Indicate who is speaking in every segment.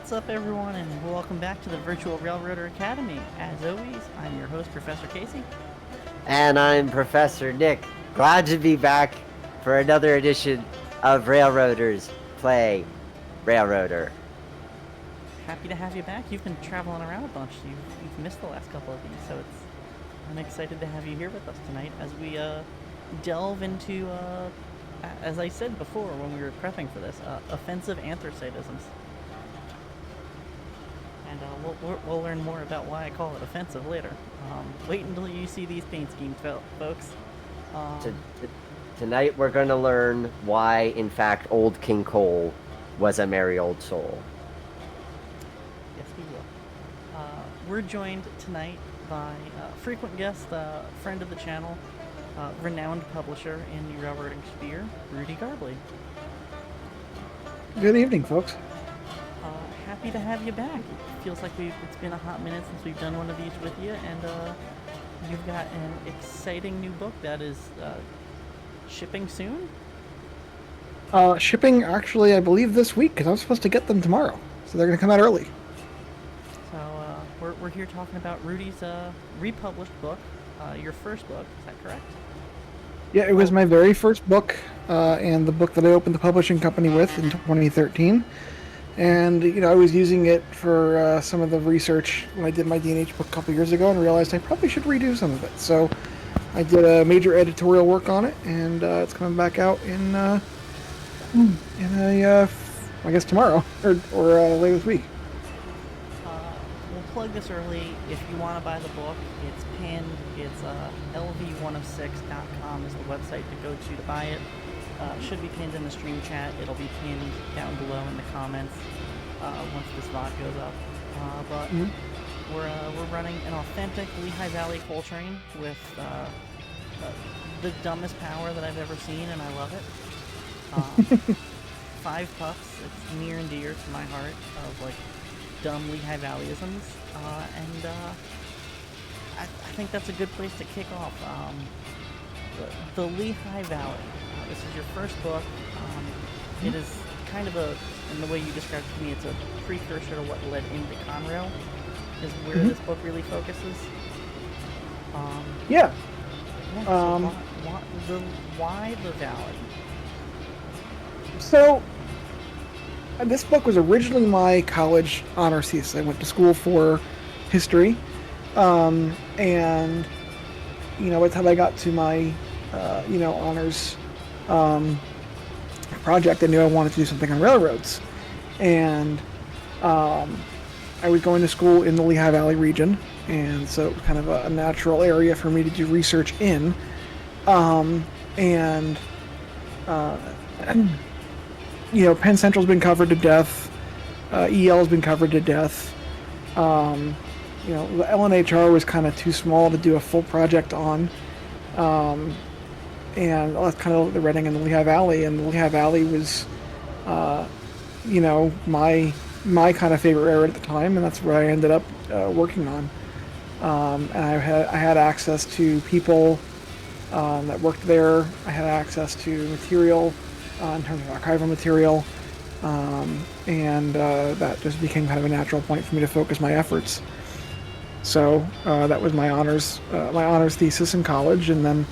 Speaker 1: What's up, everyone, and welcome back to the Virtual Railroader Academy. As always, I'm your host, Professor Casey.
Speaker 2: And I'm Professor Nick. Glad to be back for another edition of Railroaders Play Railroader.
Speaker 1: Happy to have you back. You've been traveling around a bunch. You've missed the last couple of these, so I'm excited to have you here with us tonight as we delve into, as I said before when we were prepping for this, offensive anthracitisms. And we'll learn more about why I call it offensive later. Wait until you see these paint schemes, folks.
Speaker 2: Tonight we're going to learn why, in fact, Old King Cole was a merry old soul.
Speaker 1: Yes, we will. We're joined tonight by frequent guest, friend of the channel, renowned publisher in the railroading sphere, Rudy Garbley.
Speaker 3: Good evening, folks.
Speaker 1: Happy to have you back. It feels like it's been a hot minute since we've done one of these with you, and you've got an exciting new book that is shipping soon?
Speaker 3: Shipping, actually, I believe this week, because I'm supposed to get them tomorrow. So they're going to come out early.
Speaker 1: So we're here talking about Rudy's republished book, your first book, is that correct?
Speaker 3: Yeah, it was my very first book, and the book that I opened the publishing company with in 2013. And, I was using it for some of the research when I did my D&H book a couple years ago and realized I probably should redo some of it. So I did a major editorial work on it, and it's coming back out I guess tomorrow, or later this week.
Speaker 1: We'll plug this early. If you want to buy the book, it's pinned. It's lv106.com is the website to go to buy it. Should be pinned in the stream chat. It'll be pinned down below in the comments once this VOD goes up. But we're running an authentic Lehigh Valley coal train with the dumbest power that I've ever seen, and I love it. 5 puffs. It's near and dear to my heart of like dumb Lehigh Valleyisms, and I think that's a good place to kick off. The Lehigh Valley. This is your first book. It is kind of in the way you described it to me, it's a precursor to what led into Conrail, is where this book really focuses.
Speaker 3: Yeah.
Speaker 1: So why the Valley?
Speaker 3: So, this book was originally my college honors thesis. I went to school for history, and, by the time I got to my, honors project, I knew I wanted to do something on railroads. And I was going to school in the Lehigh Valley region, and so it was kind of a natural area for me to do research in. Penn Central's been covered to death. EL's been covered to death. The LNHR was kind of too small to do a full project on. And that's kind of the Reading in the Lehigh Valley, and the Lehigh Valley was, my kind of favorite area at the time, and that's where I ended up working on. And I had access to people that worked there. I had access to material in terms of archival material, and that just became kind of a natural point for me to focus my efforts. So that was my honors thesis in college, and then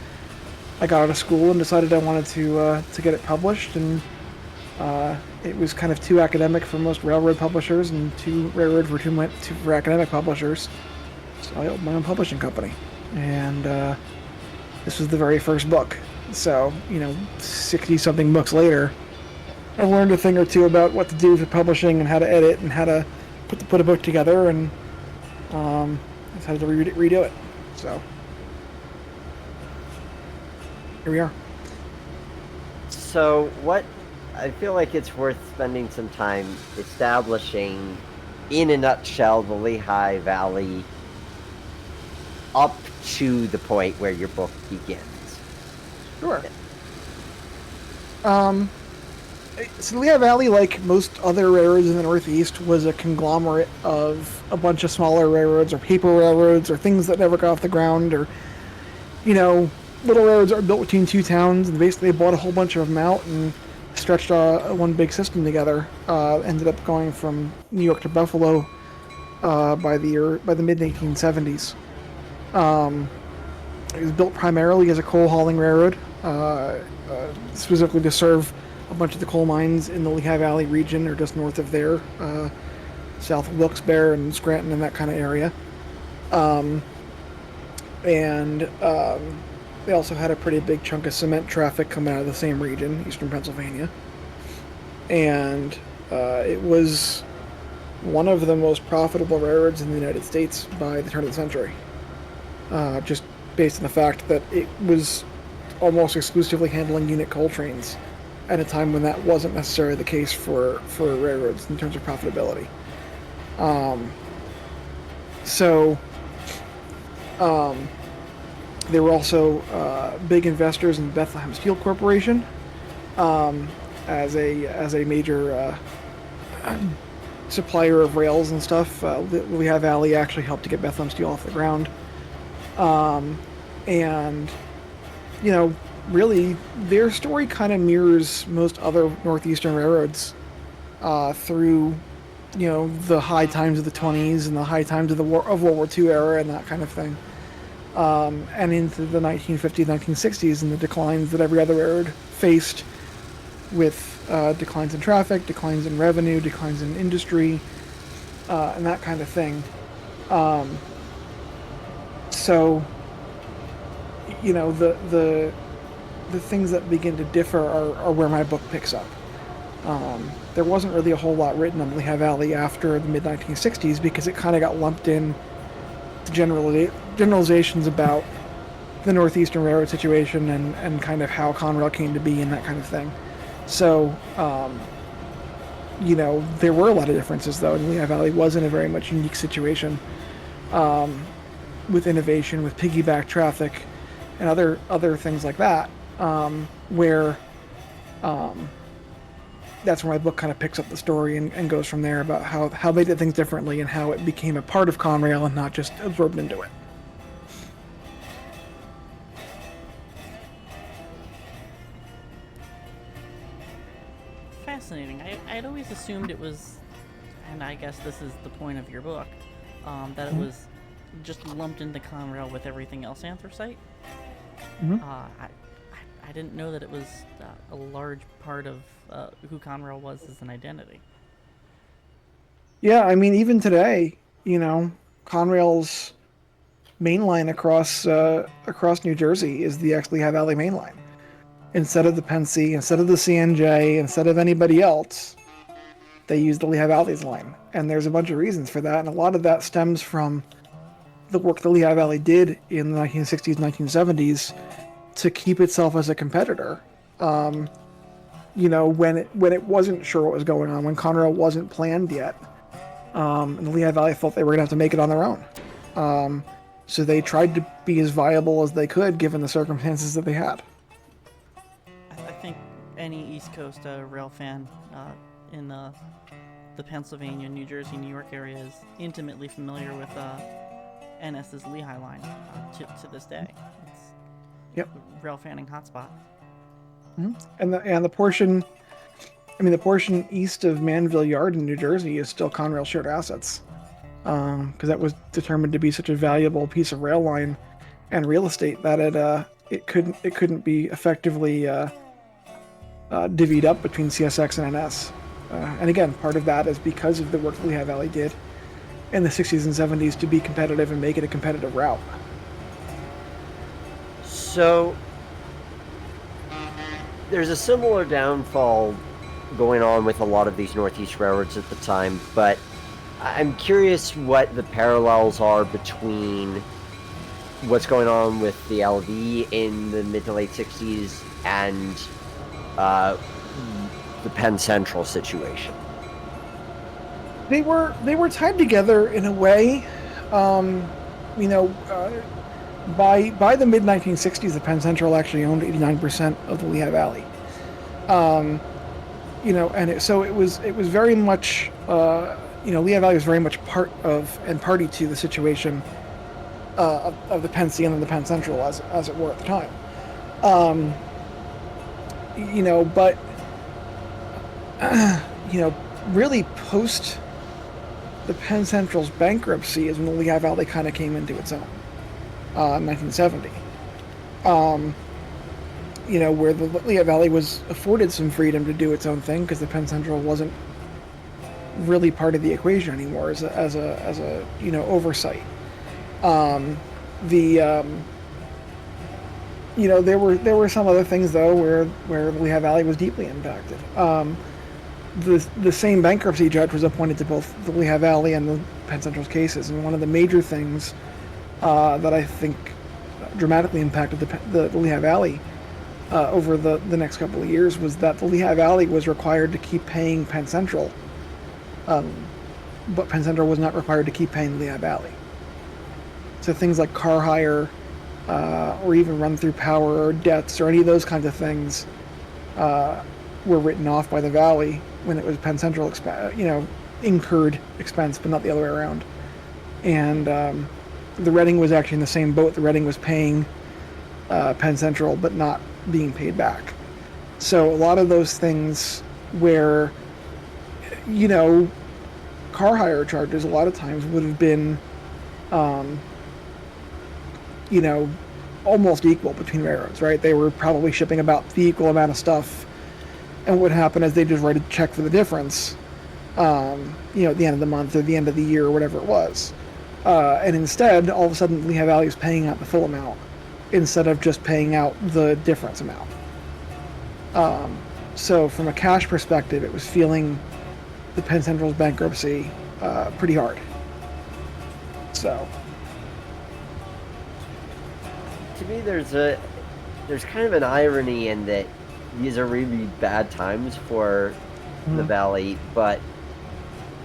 Speaker 3: I got out of school and decided I wanted to get it published, and it was kind of too academic for most railroad publishers and too railroad for academic publishers. So I opened my own publishing company, and this was the very first book. So 60-something books later, I've learned a thing or two about what to do for publishing and how to edit and how to put a book together, and decided to redo it. So here we are.
Speaker 2: So I feel like it's worth spending some time establishing, in a nutshell, the Lehigh Valley up to the point where your book begins.
Speaker 3: Sure. So Lehigh Valley, like most other railroads in the Northeast, was a conglomerate of a bunch of smaller railroads or paper railroads or things that never got off the ground, or little railroads that were built between two towns, and basically they bought a whole bunch of them out and stretched one big system together. Ended up going from New York to Buffalo by the mid 1870s. It was built primarily as a coal hauling railroad, specifically to serve a bunch of the coal mines in the Lehigh Valley region, or just north of there, south of Wilkes-Barre and Scranton and that kind of area. And they also had a pretty big chunk of cement traffic coming out of the same region, eastern Pennsylvania. And it was one of the most profitable railroads in the United States by the turn of the century. Just based on the fact that it was almost exclusively handling unit coal trains at a time when that wasn't necessarily the case for railroads in terms of profitability. They were also big investors in Bethlehem Steel Corporation as a major supplier of rails and stuff. Lehigh Valley actually helped to get Bethlehem Steel off the ground. And, you know, really, their story kind of mirrors most other Northeastern railroads through, you know, the high times of the 20s and the high times of World War II era and that kind of thing. And into the 1950s, 1960s, and the declines that every other railroad faced with declines in traffic, declines in revenue, declines in industry, and that kind of thing. So, you know, the things that begin to differ are where my book picks up. There wasn't really a whole lot written on Lehigh Valley after the mid-1960s because it kind of got lumped in to generalizations about the Northeastern Railroad situation and kind of how Conrail came to be and that kind of thing. So, you know, there were a lot of differences, though, and Lehigh Valley was in a very much unique situation with innovation, with piggyback traffic, and other things like that, where that's where my book kind of picks up the story and goes from there about how they did things differently and how it became a part of Conrail and not just absorbed into it.
Speaker 1: Fascinating. I'd always assumed it was, and I guess this is the point of your book, that it was just lumped into Conrail with everything else anthracite. I didn't know that it was a large part of who Conrail was as an identity.
Speaker 3: Yeah, I mean, even today, you know, Conrail's main line across New Jersey is the Lehigh Valley main line. Instead of the Pennsy, instead of the CNJ, instead of anybody else, they use the Lehigh Valley's line. And there's a bunch of reasons for that, and a lot of that stems from the work the Lehigh Valley did in the 1960s, 1970s to keep itself as a competitor. You know, when it wasn't sure what was going on, when Conrail wasn't planned yet, and the Lehigh Valley thought they were going to have to make it on their own. So they tried to be as viable as they could given the circumstances that they had.
Speaker 1: I think any East Coast rail fan in the Pennsylvania, New Jersey, New York area is intimately familiar with NS's Lehigh line to this day. It's
Speaker 3: Yep.
Speaker 1: rail fanning hotspot.
Speaker 3: And the portion, the portion east of Manville Yard in New Jersey is still Conrail shared assets, because that was determined to be such a valuable piece of rail line and real estate that it couldn't be effectively divvied up between CSX and NS. And again, part of that is because of the work that Lehigh Valley did in the 60s and 70s to be competitive and make it a competitive route.
Speaker 2: So, there's a similar downfall going on with a lot of these Northeast railroads at the time, but I'm curious what the parallels are between what's going on with the LV in the mid to late 60s and the Penn Central situation.
Speaker 3: They were tied together in a way. By the mid-1960s, the Penn Central actually owned 89% of the Lehigh Valley. So it was very much, Lehigh Valley was very much part of and party to the situation of the Penn CN and the Penn Central as it were at the time. But you know, really post the Penn Central's bankruptcy is when the Lehigh Valley kind of came into its own, 1970. You know, where the Lehigh Valley was afforded some freedom to do its own thing because the Penn Central wasn't really part of the equation anymore as a you know, oversight. The You know, there were some other things though where Lehigh Valley was deeply impacted. The same bankruptcy judge was appointed to both the Lehigh Valley and the Penn Central's cases, and one of the major things that I think dramatically impacted the Lehigh Valley over the next couple of years was that the Lehigh Valley was required to keep paying Penn Central, but Penn Central was not required to keep paying the Lehigh Valley. So things like car hire, or even run through power or debts or any of those kinds of things were written off by the Valley when it was Penn Central, you know, incurred expense, but not the other way around. And the Reading was actually in the same boat. The Reading was paying Penn Central, but not being paid back. So a lot of those things where, you know, car hire charges a lot of times would have been, you know, almost equal between railroads, right? They were probably shipping about the equal amount of stuff, and what would happen is they just write a check for the difference, you know, at the end of the month or the end of the year or whatever it was. And instead, all of a sudden, Lehigh Valley was paying out the full amount instead of just paying out the difference amount. So from a cash perspective, it was feeling the Penn Central's bankruptcy pretty hard. So
Speaker 2: To me, there's kind of an irony in that these are really bad times for the Valley, but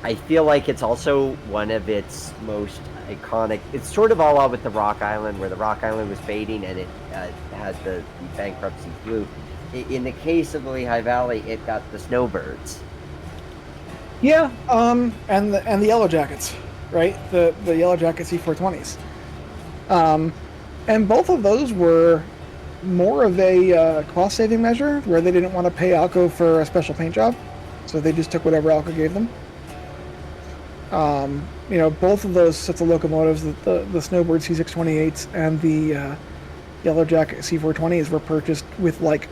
Speaker 2: I feel like it's also one of its most iconic. It's sort of all out with the Rock Island, where the Rock Island was fading and it had the bankruptcy flu. In the case of the Lehigh Valley, it got the snowbirds.
Speaker 3: yeah, and the Yellow Jackets, right? The Yellow Jacket C420s, and both of those were more of a cost-saving measure, where they didn't want to pay Alco for a special paint job, so they just took whatever Alco gave them. You know, both of those sets of locomotives, the Snowbird C628s and the Yellow Jacket C420s, were purchased with like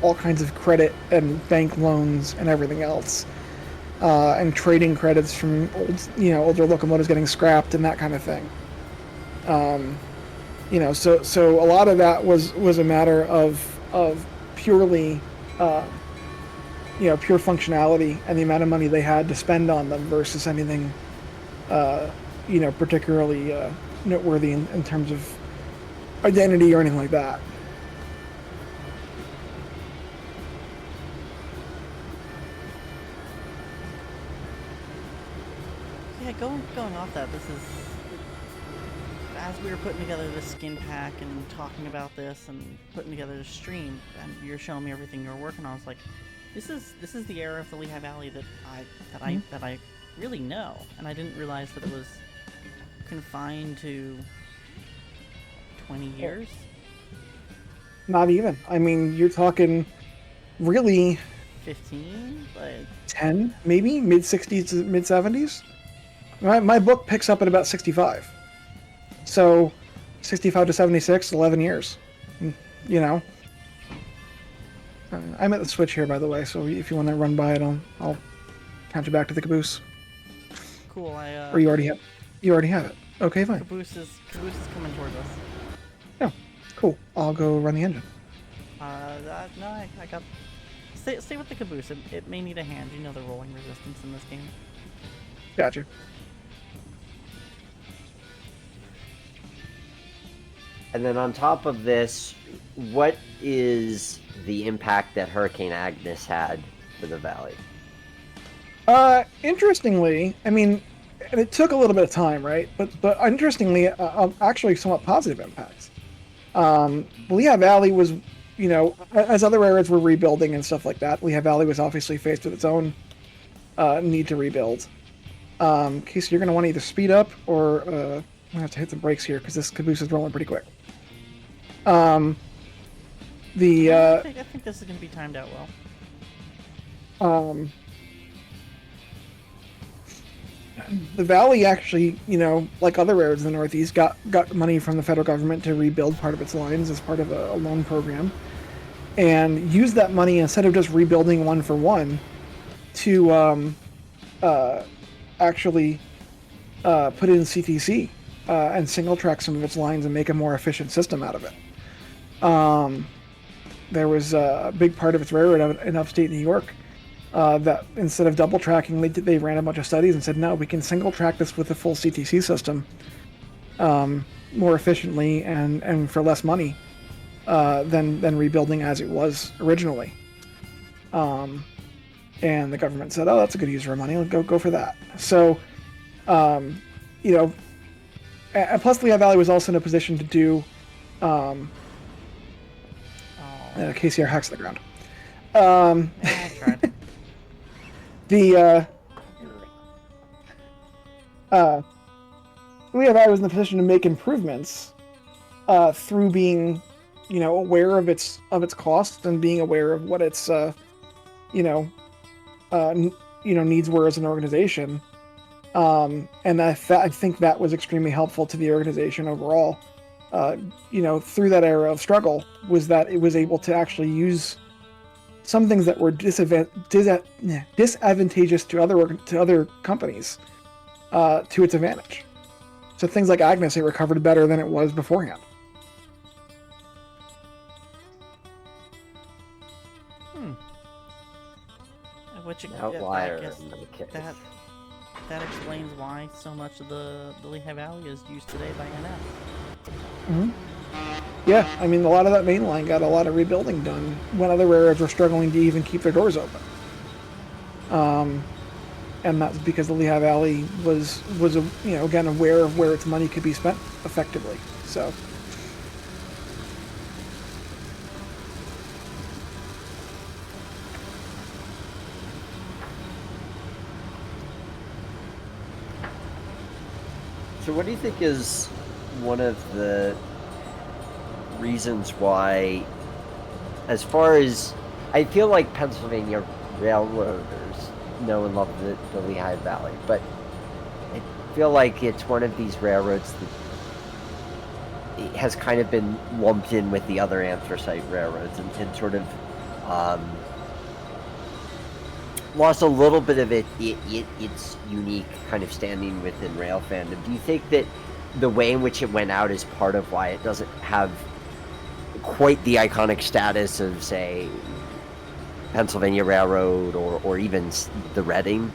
Speaker 3: all kinds of credit and bank loans and everything else, and trading credits from older locomotives getting scrapped and that kind of thing. You know, so a lot of that was a matter of purely pure functionality and the amount of money they had to spend on them versus anything particularly noteworthy in terms of identity or anything like that.
Speaker 1: Yeah, going off that, this is, as we were putting together this skin pack and talking about this and putting together the stream, and you're showing me everything you're working on, I was like, this is the era of the Lehigh Valley that I really know, and I didn't realize that it was confined to 20 years.
Speaker 3: Not even. I mean, you're talking really
Speaker 1: 15, like
Speaker 3: 10, maybe mid 60s to mid 70s. My book picks up at about 65. So 65 to 76, 11 years. You know. I'm at the switch here, by the way, so if you want to run by it, I'll count you back to the caboose.
Speaker 1: Cool.
Speaker 3: Or you already have it. Okay, fine.
Speaker 1: Caboose is coming towards us.
Speaker 3: Yeah, cool. I'll go run the engine.
Speaker 1: No, I got. Stay with the caboose. It may need a hand. You know the rolling resistance in this game.
Speaker 3: Gotcha.
Speaker 2: And then on top of this, what is the impact that Hurricane Agnes had for the valley?
Speaker 3: Interestingly, I mean, and it took a little bit of time, right? But interestingly, actually somewhat positive impacts. Lehigh Valley was, as other areas were rebuilding and stuff like that, Lehigh Valley was obviously faced with its own need to rebuild. Casey, you're going to want to either speed up or I'm going to have to hit the brakes here because this caboose is rolling pretty quick. I
Speaker 1: think this is going to be timed out well.
Speaker 3: The Valley actually, like other railroads in the Northeast, got money from the federal government to rebuild part of its lines as part of a loan program, and used that money instead of just rebuilding one for one to actually put in CTC and single track some of its lines and make a more efficient system out of it. There was a big part of its railroad in upstate New York that instead of double tracking, they ran a bunch of studies and said, no, we can single track this with a full CTC system more efficiently and for less money than rebuilding as it was originally. And the government said, oh, that's a good use of our money. Let's go for that. So, and plus Lehigh Valley was also in a position to do KCR hacks to the ground.
Speaker 1: I tried.
Speaker 3: Lehigh Valley was in the position to make improvements through being, aware of its costs and being aware of what its, needs were as an organization. And I think that was extremely helpful to the organization overall. Through that era of struggle, was that it was able to actually use some things that were disadvantageous to other companies to its advantage. So things like Agnes, it recovered better than it was beforehand.
Speaker 1: Which
Speaker 2: Outlier
Speaker 1: I guess
Speaker 2: in the case.
Speaker 1: that explains why so much of the Lehigh Valley is used today by NS.
Speaker 3: Mm-hmm. Yeah, I mean, a lot of that main line got a lot of rebuilding done when other railroads were struggling to even keep their doors open. And that's because the Lehigh Valley was again aware of where its money could be spent effectively. So.
Speaker 2: So what do you think is one of the reasons why, as far as, I feel like Pennsylvania railroaders know and love the Lehigh Valley, but I feel like it's one of these railroads that it has kind of been lumped in with the other anthracite railroads and sort of lost a little bit of its unique kind of standing within rail fandom. Do you think that the way in which it went out is part of why it doesn't have quite the iconic status of, say, Pennsylvania Railroad or even the Reading,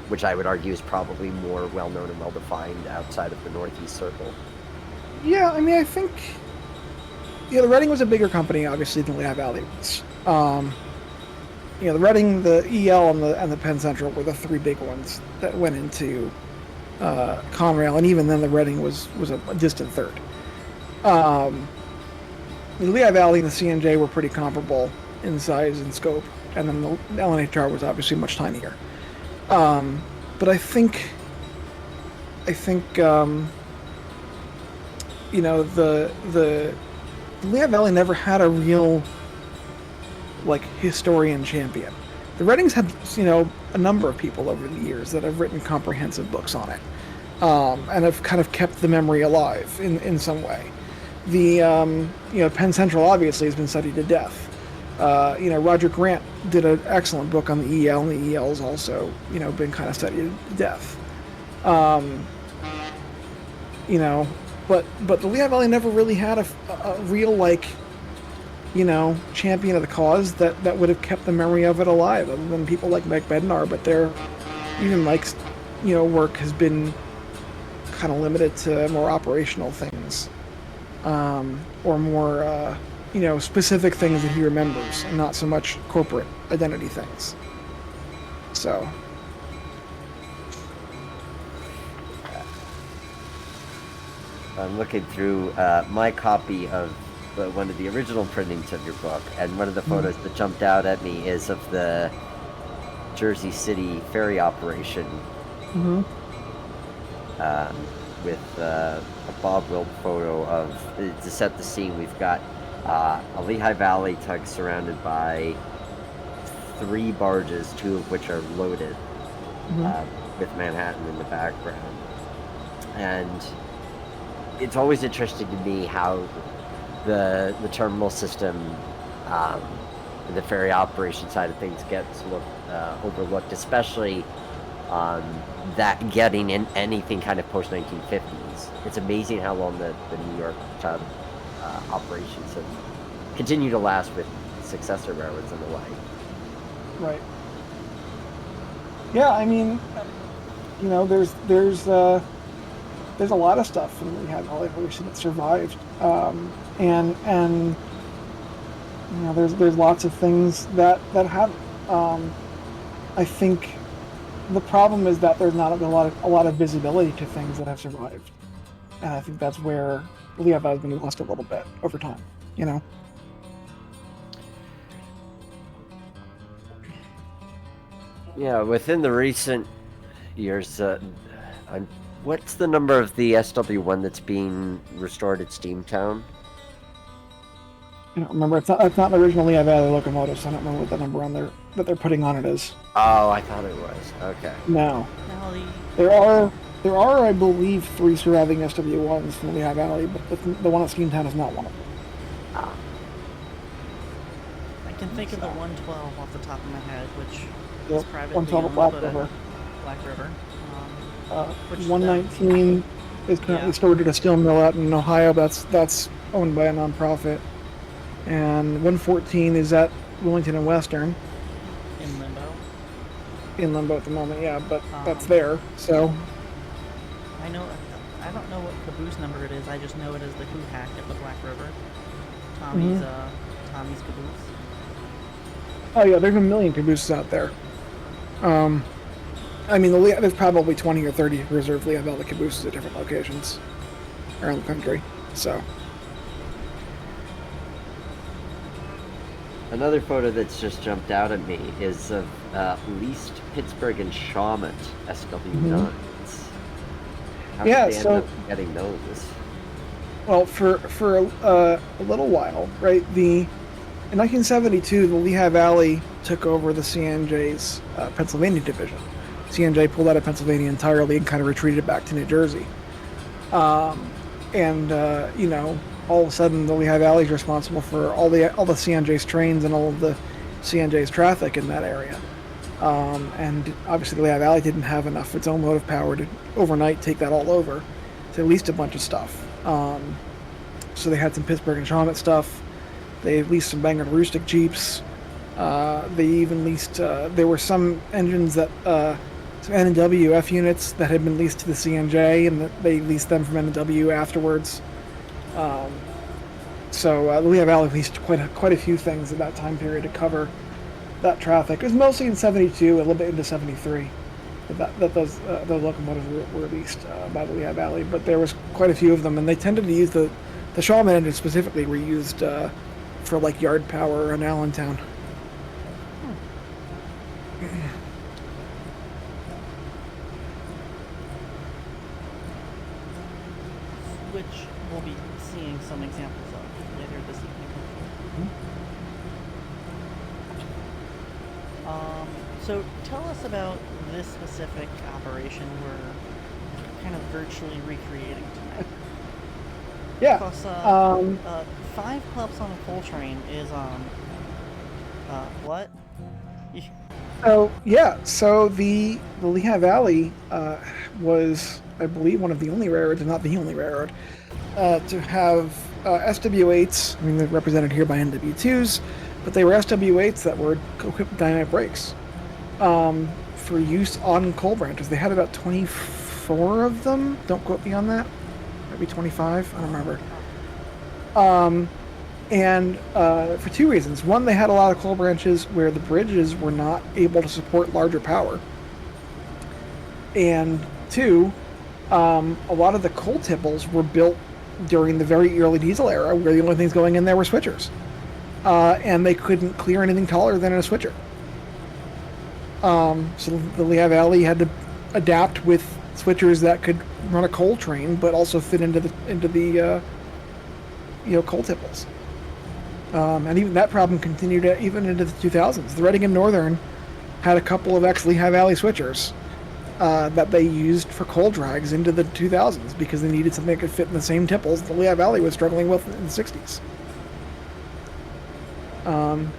Speaker 2: which I would argue is probably more well-known and well-defined outside of the Northeast Circle?
Speaker 3: Yeah, I mean, I think the Reading was a bigger company, obviously, than Lehigh Valley was. The Reading, the EL, and the Penn Central were the three big ones that went into Conrail, and even then the Reading was a distant third. The Lehigh Valley and the CNJ were pretty comparable in size and scope, and then the LNHR was obviously much tinier. But I think the Lehigh Valley never had a real historian champion. The Readings had a number of people over the years that have written comprehensive books on it, and have kind of kept the memory alive in some way. The Penn Central obviously has been studied to death. Roger Grant did an excellent book on the EL, and the EL has also been kind of studied to death. But the Lehigh Valley never really had a real champion of the cause that would have kept the memory of it alive, other than people like Mike Bednar. But Mike's work has been kind of limited to more operational things, or more specific things that he remembers, and not so much corporate identity things. So.
Speaker 2: I'm looking through my copy of one of the original printings of your book, and one of the photos that jumped out at me is of the Jersey City ferry operation, with a Bob Wilk photo of, to set the scene, we've got a Lehigh Valley tug surrounded by 3 barges, 2 of which are loaded,
Speaker 3: Mm-hmm.
Speaker 2: with Manhattan in the background. And it's always interesting to me how the terminal system, the ferry operation side of things gets overlooked, especially that getting in anything kind of post 1950s. It's amazing how long the New York operations have continued to last with successor railroads and the like.
Speaker 3: Right. Yeah, I mean, you know, there's a lot of stuff in the Lehigh Valley Railroad that survived, and you know, there's lots of things that have. I think the problem is that there's not a lot of visibility to things that have survived, and I think that's where Lehigh Valley's been lost a little bit over time. You know.
Speaker 2: Yeah, within the recent years, what's the number of the SW1 that's being restored at Steamtown?
Speaker 3: I don't remember. It's not the original Lehigh Valley locomotive, so I don't remember what the number on there that they're putting on it is.
Speaker 2: Oh, I thought it was. Okay.
Speaker 3: No.
Speaker 1: Now
Speaker 3: There are, I believe, 3 surviving SW1s from the Lehigh Valley, but the one at Steamtown is not one of them.
Speaker 1: I can think of the 112 off the top of my head, which
Speaker 3: Yep,
Speaker 1: is privately
Speaker 3: 112
Speaker 1: owned,
Speaker 3: Black
Speaker 1: but
Speaker 3: River.
Speaker 1: Black River. Which
Speaker 3: 119 is currently stored at a steel mill out in Ohio. That's owned by a nonprofit. And 114 is at Wilmington and Western.
Speaker 1: in limbo.
Speaker 3: In limbo at the moment, yeah, but that's there. So
Speaker 1: I don't know what caboose number it is. I just know it as the Who Hack at the Black River. Tommy's caboose.
Speaker 3: oh yeah, there's a million cabooses out there. I mean, there's probably 20 or 30 reserved Lehigh Valley cabooses at different locations around the country. So.
Speaker 2: Another photo that's just jumped out at me is of leased Pittsburgh and Shawmut SW9s. How did they end up getting those?
Speaker 3: Well, for a little while, right? In 1972, the Lehigh Valley took over the CNJ's Pennsylvania division. CNJ pulled out of Pennsylvania entirely and kind of retreated back to New Jersey. You know, all of a sudden, the Lehigh Valley is responsible for all the CNJ's trains and all of the CNJ's traffic in that area. And obviously, the Lehigh Valley didn't have enough of its own motive power to overnight take that all over. So they leased a bunch of stuff. So they had some Pittsburgh and Shawmut stuff. They leased some Bangor Rustic Jeeps. They even leased, there were some engines that, some N&W F units that had been leased to the CNJ, and they leased them from N&W afterwards. So the Lehigh Valley leased quite a few things at that time period to cover that traffic. It was mostly in 72, a little bit into 73, that those locomotives were leased by the Lehigh Valley. But there was quite a few of them, and they tended to use the Shawman engines specifically were used for like yard power in Allentown.
Speaker 1: Which we'll be seeing some examples of later this evening. So tell us about this specific operation we're kind of virtually recreating tonight.
Speaker 3: Yeah.
Speaker 1: Because 5 pups on a coal train is what?
Speaker 3: So the Lehigh Valley was, I believe, one of the only railroads, and not the only railroad, to have SW8s. I mean, they're represented here by NW2s, but they were SW8s that were equipped with dynamic brakes for use on coal branches. They had about 24 of them. Don't quote me on that. Maybe 25. I don't remember. And for 2 reasons. One, they had a lot of coal branches where the bridges were not able to support larger power. And 2, a lot of the coal tipples were built during the very early diesel era, where the only things going in there were switchers. And they couldn't clear anything taller than a switcher. So the Lehigh Valley had to adapt with switchers that could run a coal train, but also fit into the coal tipples. And even that problem continued even into the 2000s. The Reading and Northern had a couple of ex-Lehigh Valley switchers that they used for coal drags into the 2000s because they needed something that could fit in the same tipples the Lehigh Valley was struggling with in the 60s.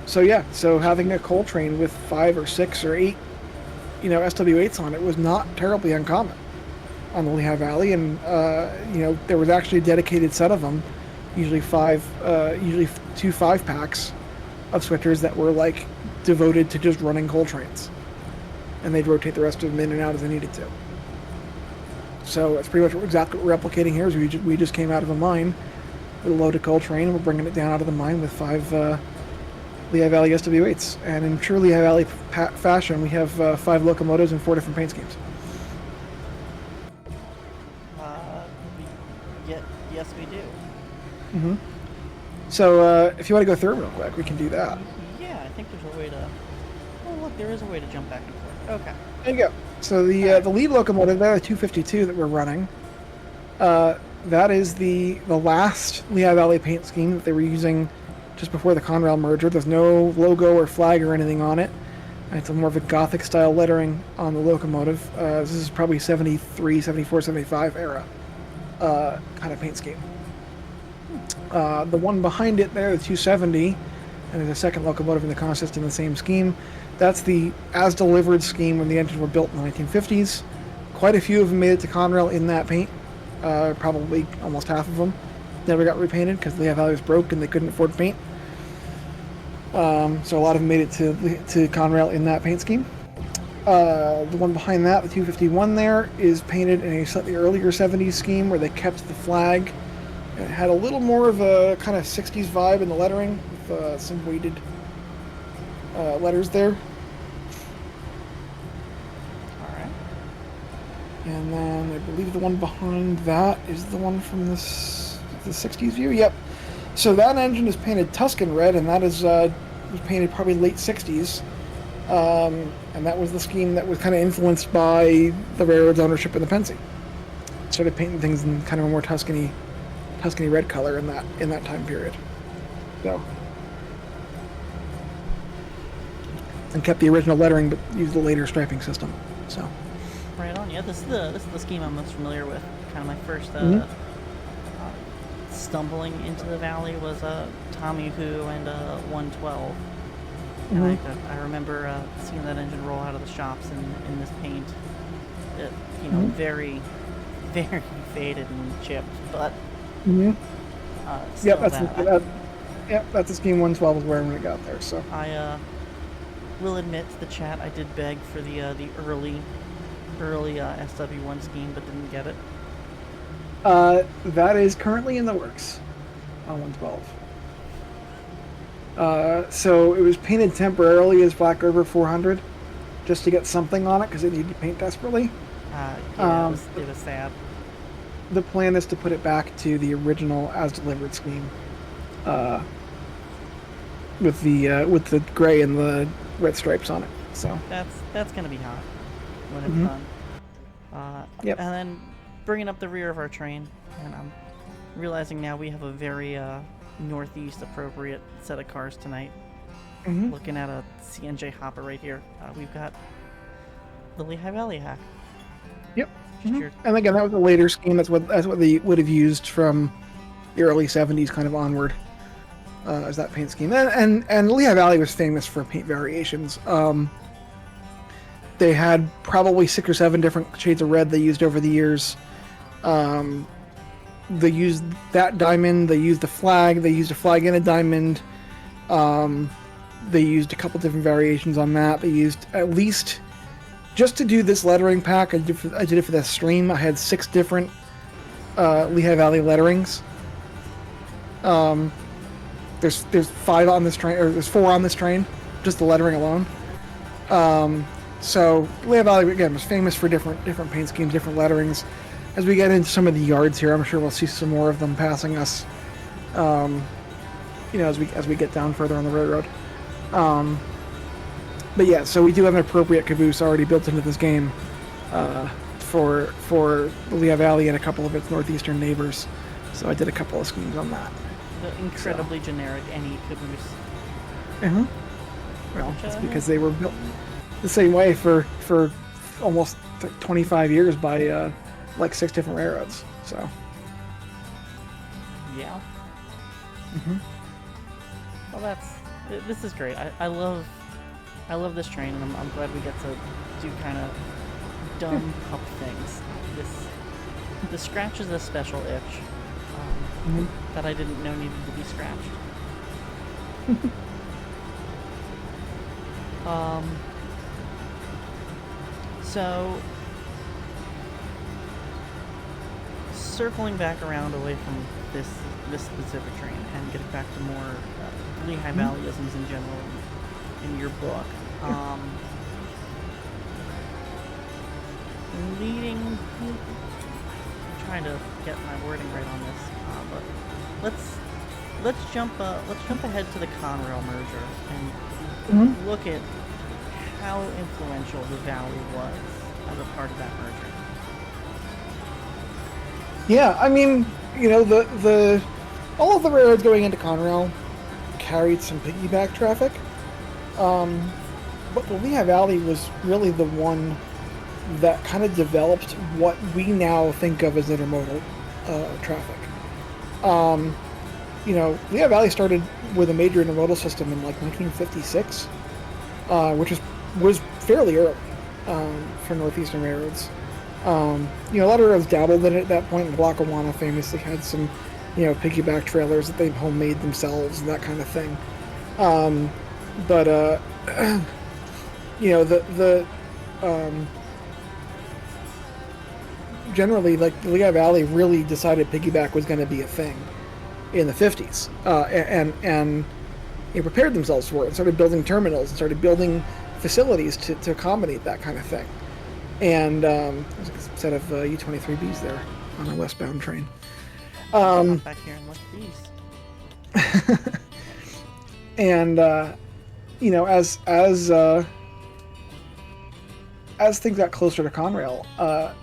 Speaker 3: So having a coal train with 5 or 6 or 8, SW8s on it was not terribly uncommon on the Lehigh Valley, and there was actually a dedicated set of them, usually 2 5-packs of switchers that were like devoted to just running coal trains, and they'd rotate the rest of them in and out as they needed to. So that's pretty much exactly what we're replicating here. Is we just came out of a mine with a loaded coal train, and we're bringing it down out of the mine with 5 Lehigh Valley SW8s. And in true Lehigh Valley fashion, we have 5 locomotives and 4 different paint schemes.
Speaker 1: Yes, we do.
Speaker 3: Mm-hmm. So if you want to go through them real quick, we can do that.
Speaker 1: Yeah, I think there's a way to... Oh, look, there is a way to jump back and forth. Okay.
Speaker 3: There you go. So the lead locomotive, that 252 that we're running, that is the last Lehigh Valley paint scheme that they were using just before the Conrail merger. There's no logo or flag or anything on it. It's a more of a Gothic style lettering on the locomotive. This is probably 73, 74, 75 era kind of paint scheme. The one behind it there, the 270, and there's a second locomotive in the consist in the same scheme. That's the as-delivered scheme when the engines were built in the 1950s. Quite a few of them made it to Conrail in that paint. Probably almost half of them never got repainted because Lehigh Valley was broke and they couldn't afford paint. So a lot of them made it to Conrail in that paint scheme. The one behind that, the 251 there, is painted in a slightly earlier 70s scheme where they kept the flag. It had a little more of a kind of 60s vibe in the lettering with some weighted letters there.
Speaker 1: Alright.
Speaker 3: And then I believe the one behind that is the one from the 60s view. Yep. So that engine is painted Tuscan red, and that is was painted probably late 60s. And that was the scheme that was kind of influenced by the railroad's ownership of the Pennsy. Started painting things in kind of a more Tuscany red color in that time period. So, and kept the original lettering, but used the later striping system. So,
Speaker 1: Right on. Yeah, this is the scheme I'm most familiar with. Kind of my first stumbling into the valley was Tommy Who and 112. And I remember seeing that engine roll out of the shops in this paint. It, very, very faded and chipped, but still
Speaker 3: that's the scheme 112 was wearing when it got there. So
Speaker 1: I will admit to the chat I did beg for the early SW1 scheme, but didn't get it.
Speaker 3: That is currently in the works on 112. So it was painted temporarily as Black River 400, just to get something on it because it needed to paint desperately.
Speaker 1: It was sad.
Speaker 3: The plan is to put it back to the original as-delivered scheme, with the gray and the red stripes on it. So
Speaker 1: that's gonna be hot when it's done.
Speaker 3: Yep.
Speaker 1: And then bringing up the rear of our train, and I'm realizing now we have a very northeast appropriate set of cars tonight. Looking at a CNJ hopper right here. We've got the Lehigh Valley hack.
Speaker 3: Yep. And again, that was a later scheme. That's what they would have used from the early 70s kind of onward, as that paint scheme. And Lehigh Valley was famous for paint variations. They had probably 6 or 7 different shades of red they used over the years. They used that diamond, they used the flag, they used a flag and a diamond. They used a couple different variations on that. They used at least, just to do this lettering pack, I did it for the stream, I had 6 different Lehigh Valley letterings. There's 5 on this train, or there's 4 on this train, just the lettering alone. So Lehigh Valley, again, was famous for different paint schemes, different letterings. As we get into some of the yards here, I'm sure we'll see some more of them passing us, as we get down further on the railroad. But yeah, so we do have an appropriate caboose already built into this game for the Lehigh Valley and a couple of its northeastern neighbors. So I did a couple of schemes on that.
Speaker 1: the incredibly generic any caboose.
Speaker 3: Uh-huh. Well,
Speaker 1: Which,
Speaker 3: that's because they were built the same way for almost 25 years by like 6 different railroads. So.
Speaker 1: Yeah.
Speaker 3: Mm-hmm.
Speaker 1: Well, this is great. I love this train, and I'm glad we get to do kind of dumb pup things. This scratches a special itch that I didn't know needed to be scratched. So circling back around away from this specific train and getting back to more Lehigh Valleyisms in general in your book. I'm trying to get my wording right on this, but let's jump ahead to the Conrail merger and look at how influential the Valley was as a part of that merger.
Speaker 3: Yeah, I mean, you know, the all of the railroads going into Conrail carried some piggyback traffic, but the Lehigh Valley was really the one that kind of developed what we now think of as intermodal traffic. You know, Lehigh Valley started with a major intermodal system in like 1956, which was fairly early for northeastern railroads. You know, a lot of railroads dabbled in it at that point. Lackawanna famously had some, you know, piggyback trailers that they homemade themselves and that kind of thing. But you know, generally, like, the Lehigh Valley really decided piggyback was going to be a thing in the 50s, and they prepared themselves for it and started building terminals and started building facilities to accommodate that kind of thing. And there's a set of U-23Bs there on a westbound train.
Speaker 1: Back here and look at these.
Speaker 3: And you know, as things got closer to Conrail,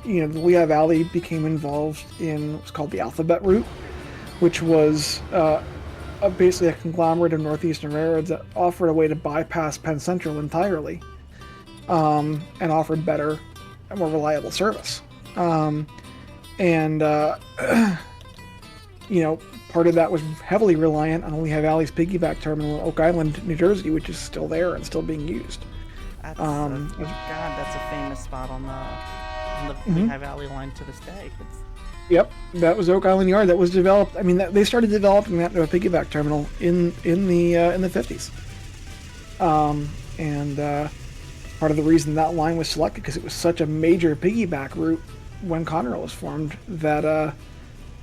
Speaker 3: you know, the Lehigh Valley became involved in what's called the Alphabet Route, which was basically a conglomerate of northeastern railroads that offered a way to bypass Penn Central entirely, and offered better and more reliable service. You know, part of that was heavily reliant on Lehigh Valley's piggyback terminal in Oak Island, New Jersey, which is still there and still being used.
Speaker 1: That's a famous spot on the Lehigh Valley line to this day.
Speaker 3: Yep, that was Oak Island Yard. That was developed. I mean, they started developing that into a piggyback terminal in the 50s. Part of the reason that line was selected because it was such a major piggyback route when Conrail was formed that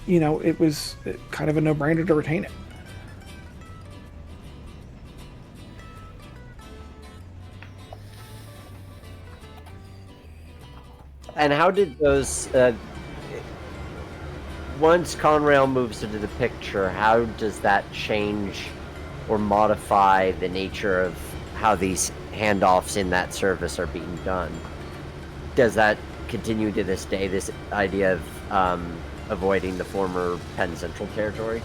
Speaker 3: you know, it was kind of a no-brainer to retain it.
Speaker 2: And how did those, once Conrail moves into the picture, how does that change or modify the nature of how these handoffs in that service are being done? Does that continue to this day, this idea of avoiding the former Penn Central territory?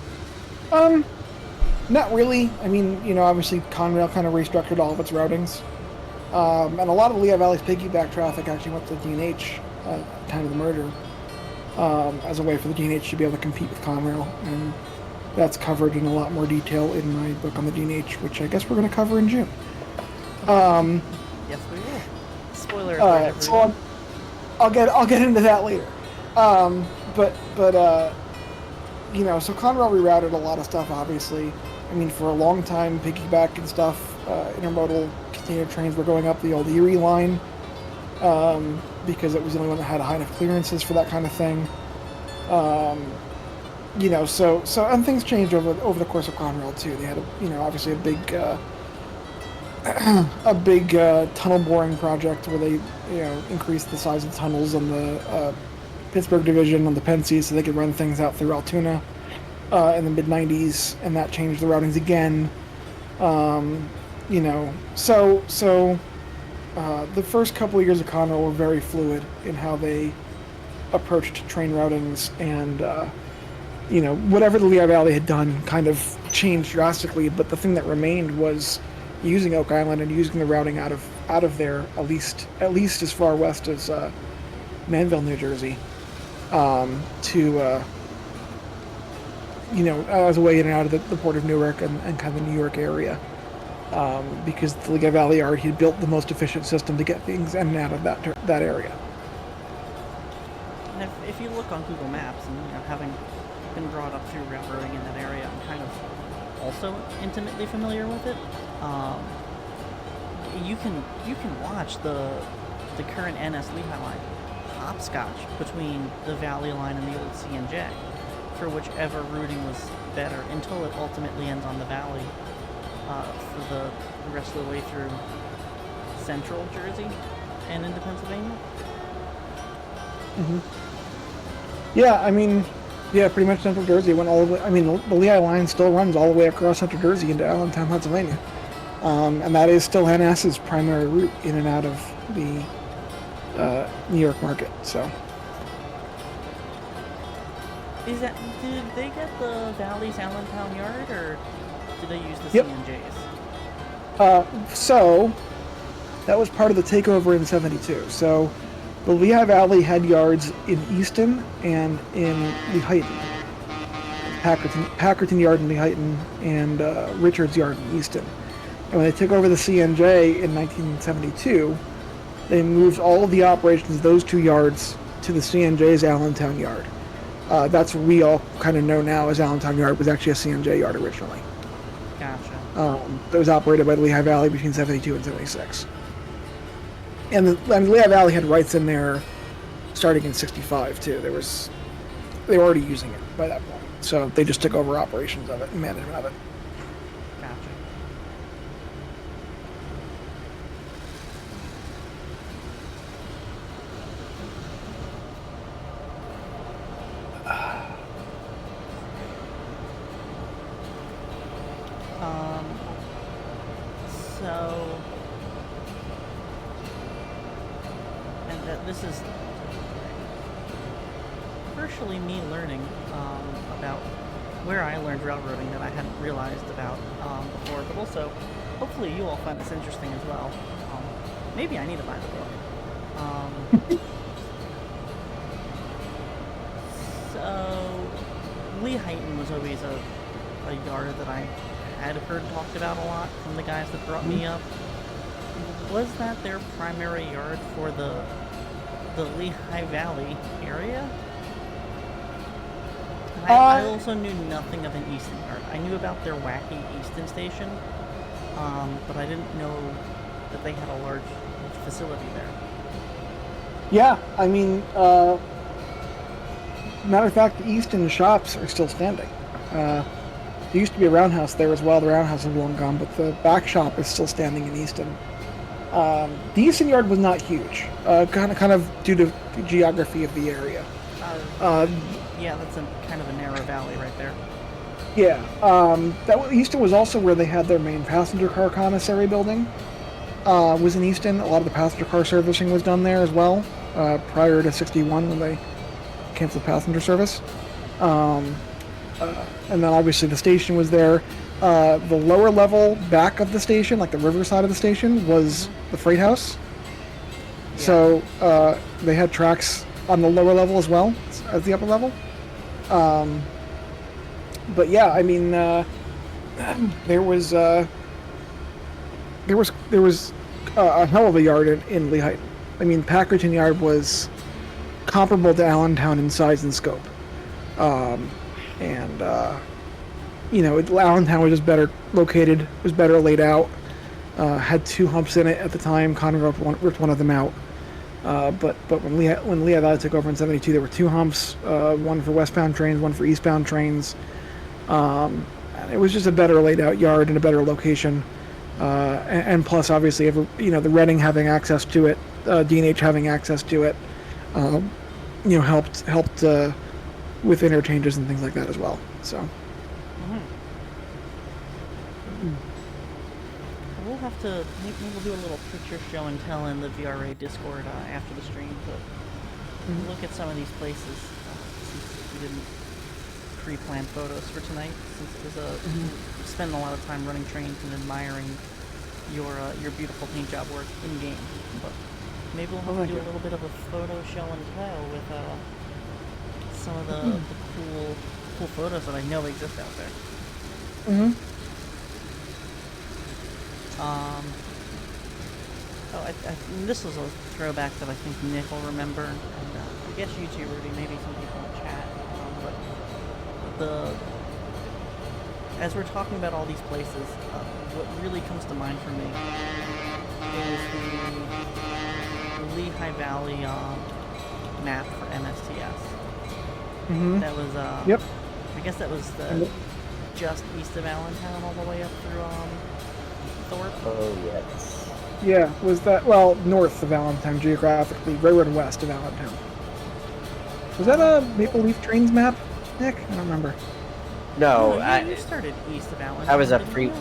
Speaker 3: Not really. I mean, you know, obviously Conrail kind of restructured all of its routings. And a lot of Lehigh Valley's piggyback traffic actually went to D&H at the time of the merger, as a way for the D&H to be able to compete with Conrail. And that's covered in a lot more detail in my book on the D&H, which I guess we're going to cover in June.
Speaker 1: Yes, we will. Spoiler alert.
Speaker 3: So I'll get into that later. But you know, so Conrail rerouted a lot of stuff, obviously. I mean, for a long time, piggyback and stuff, intermodal container trains were going up the old Erie line, because it was the only one that had high enough clearances for that kind of thing. You know, so and things changed over the course of Conrail too. They had obviously a big tunnel boring project where they increased the size of the tunnels on the Pittsburgh division on the Pennsy so they could run things out through Altoona in the mid-90s, and that changed the routings again. You know, so the first couple of years of Conrail were very fluid in how they approached train routings and whatever the Lehigh Valley had done kind of changed drastically, but the thing that remained was using Oak Island and using the routing out of there, at least as far west as Manville, New Jersey, to as a way in and out of the port of Newark and kind of the New York area, because the Lehigh Valley Yard had built the most efficient system to get things in and out of that area.
Speaker 1: And if you look on Google Maps, and having been brought up through railroading in that area, I'm kind of also intimately familiar with it. You can watch the current NS Lehigh line hopscotch between the Valley line and the old C&J for whichever routing was better until it ultimately ends on the Valley for the rest of the way through central Jersey and into Pennsylvania.
Speaker 3: Mm-hmm. Yeah, pretty much central Jersey went all the way. The Lehigh line still runs all the way across central Jersey into Allentown, Pennsylvania. And that is still NS's primary route in and out of the New York market. So,
Speaker 1: did they get the Valley's Allentown yard, or did they use the
Speaker 3: Yep.
Speaker 1: C&Js?
Speaker 3: So that was part of the takeover in '72. So the Lehigh Valley had yards in Easton and in Lehighton. Packerton Yard in Lehighton and Richards Yard in Easton. And when they took over the C&J in 1972, they moved all of the operations of those two yards to the C&J's Allentown Yard. That's what we all kind of know now as Allentown Yard was actually a C&J yard originally.
Speaker 1: Gotcha.
Speaker 3: That was operated by the Lehigh Valley between 72 and 76. And the Lehigh Valley had rights in there starting in 65 too. They were already using it by that point. So they just took over operations of it and management of it.
Speaker 1: Gotcha. So, and this is partially me learning about where I learned railroading that I hadn't realized about before, but also hopefully you all find this interesting as well. Maybe I need to buy the book. So, Lehighton was always a yard that I had heard talked about a lot from the guys that brought me up. Was that their primary yard for the Lehigh Valley area? I also knew nothing of an Easton yard. I knew about their wacky Easton station, but I didn't know that they had a large facility there.
Speaker 3: Yeah, matter of fact, the Easton shops are still standing. There used to be a roundhouse there as well. The roundhouse is long gone, but the back shop is still standing in Easton. The Easton yard was not huge, kind of due to the geography of the area.
Speaker 1: Yeah, that's kind of a narrow valley right there.
Speaker 3: Yeah, Easton was also where they had their main passenger car commissary building. Was in Easton. A lot of the passenger car servicing was done there as well, prior to '61 when they canceled passenger service. And then obviously the station was there. The lower level back of the station, like the river side of the station, was the freight house. Yeah. So they had tracks on the lower level as well as the upper level. But yeah, there was a hell of a yard in Lehighton. Packerton Yard was comparable to Allentown in size and scope. Allentown was just better located, was better laid out, had two humps in it at the time. Conrail ripped one of them out. But when Lehigh Valley took over in '72, there were two humps, one for westbound trains, one for eastbound trains. And it was just a better laid out yard and a better location. And plus, obviously, the Reading having access to it, D&H having access to it, helped with interchanges and things like that as well. So.
Speaker 1: We'll have to, maybe we'll do a little picture show and tell in the VRA Discord after the stream, but look at some of these places, since we didn't pre-planned photos for tonight, since it was spending a lot of time running trains and admiring your beautiful paint job work in game. But maybe we'll have to do a little bit of a photo show and tell with some of the cool photos that I know exist out there. This was a throwback that I think Nick will remember, and I guess you too, Rudy, maybe some people in chat. But as we're talking about all these places, what really comes to mind for me is the Lehigh Valley map for MSTS. That was
Speaker 3: Yep.
Speaker 1: I guess that was just east of Allentown all the way up through Thorpe.
Speaker 2: Oh yes.
Speaker 3: Yeah, was that, well, north of Allentown geographically, railroad west of Allentown. Was that a Maple Leaf Trains map, Nick? I don't remember.
Speaker 2: No,
Speaker 1: you started east of Allentown.
Speaker 2: that was a
Speaker 1: didn't you?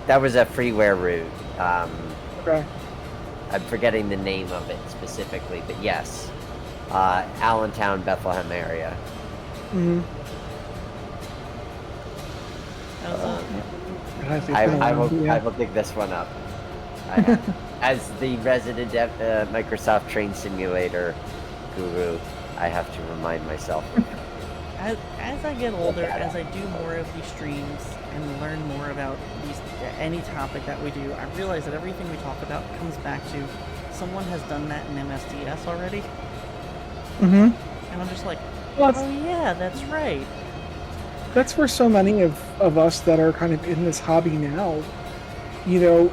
Speaker 2: that was a freeware route.
Speaker 3: Okay.
Speaker 2: I'm forgetting the name of it specifically, but yes, Allentown, Bethlehem area.
Speaker 1: That was
Speaker 2: I will dig this one up. As the resident Microsoft Train Simulator guru, I have to remind myself.
Speaker 1: As I get older, as I do more of these streams and learn more about any topic that we do, I realize that everything we talk about comes back to someone has done that in MSDS already. And I'm just like,
Speaker 3: Well,
Speaker 1: oh yeah, that's right.
Speaker 3: that's where so many of us that are kind of in this hobby now,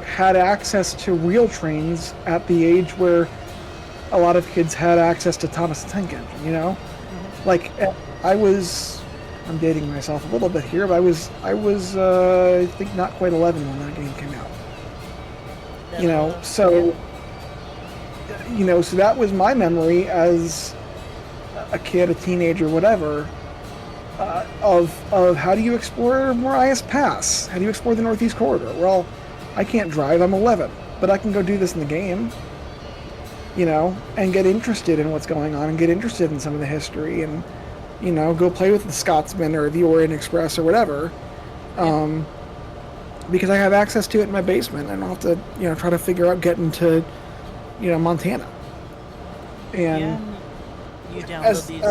Speaker 3: had access to real trains at the age where a lot of kids had access to Thomas the Tank Engine, Like, I'm dating myself a little bit here, but I was I think not quite 11 when that game came out. So that was my memory as a kid, a teenager, whatever, of how do you explore Morias Pass? How do you explore the Northeast Corridor? Well, I can't drive, I'm 11, but I can go do this in the game, and get interested in what's going on and get interested in some of the history and, go play with the Scotsman or the Orient Express or whatever, because I have access to it in my basement. I don't have to, try to figure out getting to, Montana. And
Speaker 1: you download these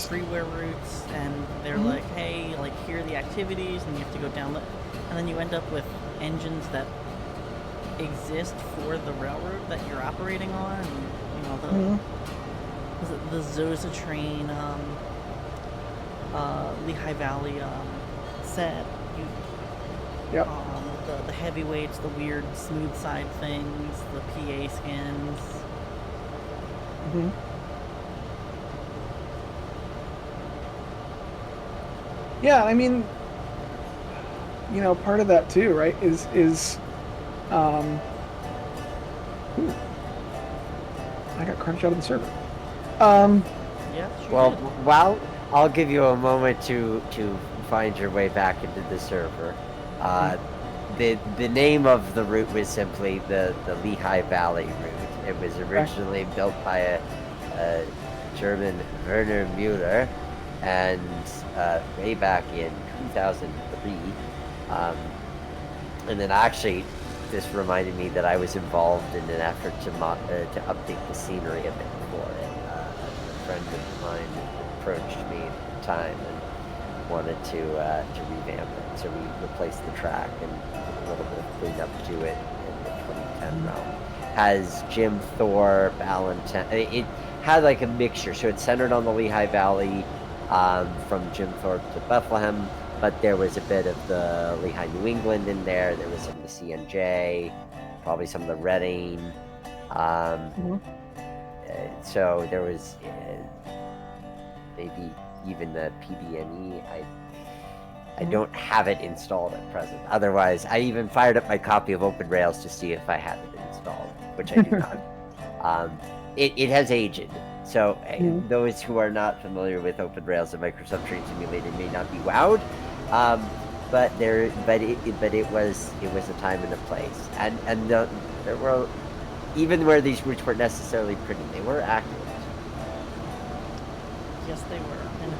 Speaker 1: freeware routes, and they're like, hey, like, here are the activities, and you have to go download, and then you end up with engines that exist for the railroad that you're operating on, and the Zosa train, Lehigh Valley set, the heavyweights, the weird smooth side things, the PA skins.
Speaker 3: Yeah, I mean, part of that too, right, is I got crunched out of the server.
Speaker 1: Yeah, sure.
Speaker 2: Well, I'll give you a moment to find your way back into the server. The name of the route was simply the Lehigh Valley route. It was originally built by a German Werner Müller, and way back in 2003. And then actually, this reminded me that I was involved in an effort to update the scenery a bit for it. A friend of mine approached me at the time and wanted to revamp it, so we replaced the track and did a little bit of cleanup to it in the 2010 realm. Has Jim Thorpe, Allentown. It had like a mixture, so it's centered on the Lehigh Valley, from Jim Thorpe to Bethlehem. But there was a bit of the Lehigh, New England in there. There was some of the CNJ, probably some of the Reading. So there was maybe even the PBNE. I don't have it installed at present. Otherwise, I even fired up my copy of Open Rails to see if I had it installed, which I do not. It has aged. So those who are not familiar with Open Rails and Microsoft Train Simulator may not be wowed, but it was a time and a place, and there were, even where these routes weren't necessarily pretty, they were accurate.
Speaker 1: Yes, they were, and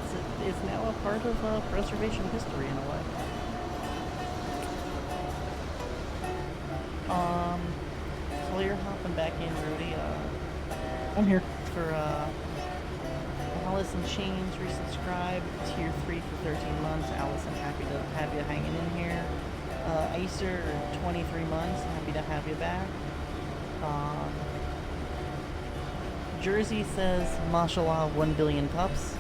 Speaker 1: is now a part of preservation history in a way. So you're hopping back in, Rudy.
Speaker 3: I'm here.
Speaker 1: For Allison Chains resubscribed tier 3 for 13 months. Allison, happy to have you hanging in here. Acer, 23 months, happy to have you back. Jersey says, mashallah, 1 billion pups.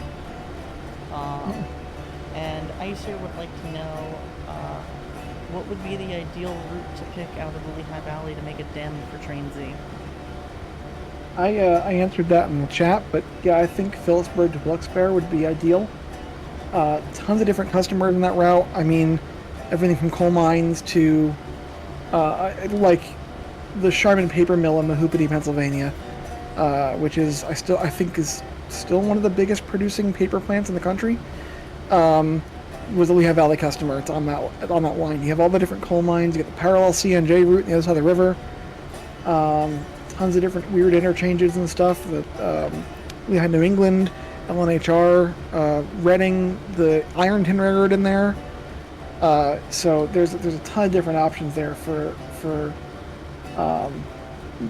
Speaker 1: And Icer would like to know what would be the ideal route to pick out of the Lehigh Valley to make a den for Train Z?
Speaker 3: I answered that in the chat, but yeah, I think Phillipsburg to Wilkes-Barre would be ideal. Tons of different customers in that route. I mean, everything from coal mines to like the Sharman paper mill in Mahoopity, Pennsylvania, which is I think is still one of the biggest producing paper plants in the country. Was a Lehigh Valley customer. It's on that line. You have all the different coal mines. You get the parallel CNJ route on the other side of the river. Tons of different weird interchanges and stuff. Lehigh New England, LNHR, Reading, the Ironton Railroad in there. So there's a ton of different options there for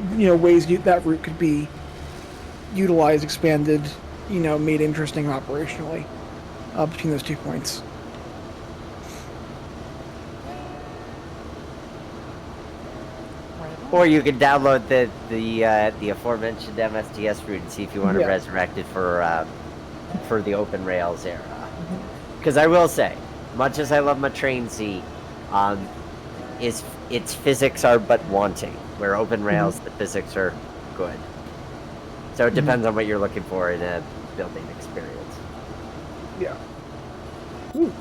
Speaker 3: ways that route could be utilized, expanded, made interesting operationally between those 2 points.
Speaker 2: Or you can download the aforementioned MSDS route and see if you want to resurrect it for the open rails era. Because I will say, much as I love my Train Z, its physics are but wanting. Where open rails, the physics are good. So it depends on what you're looking for in a building experience.
Speaker 3: Yeah. Ooh.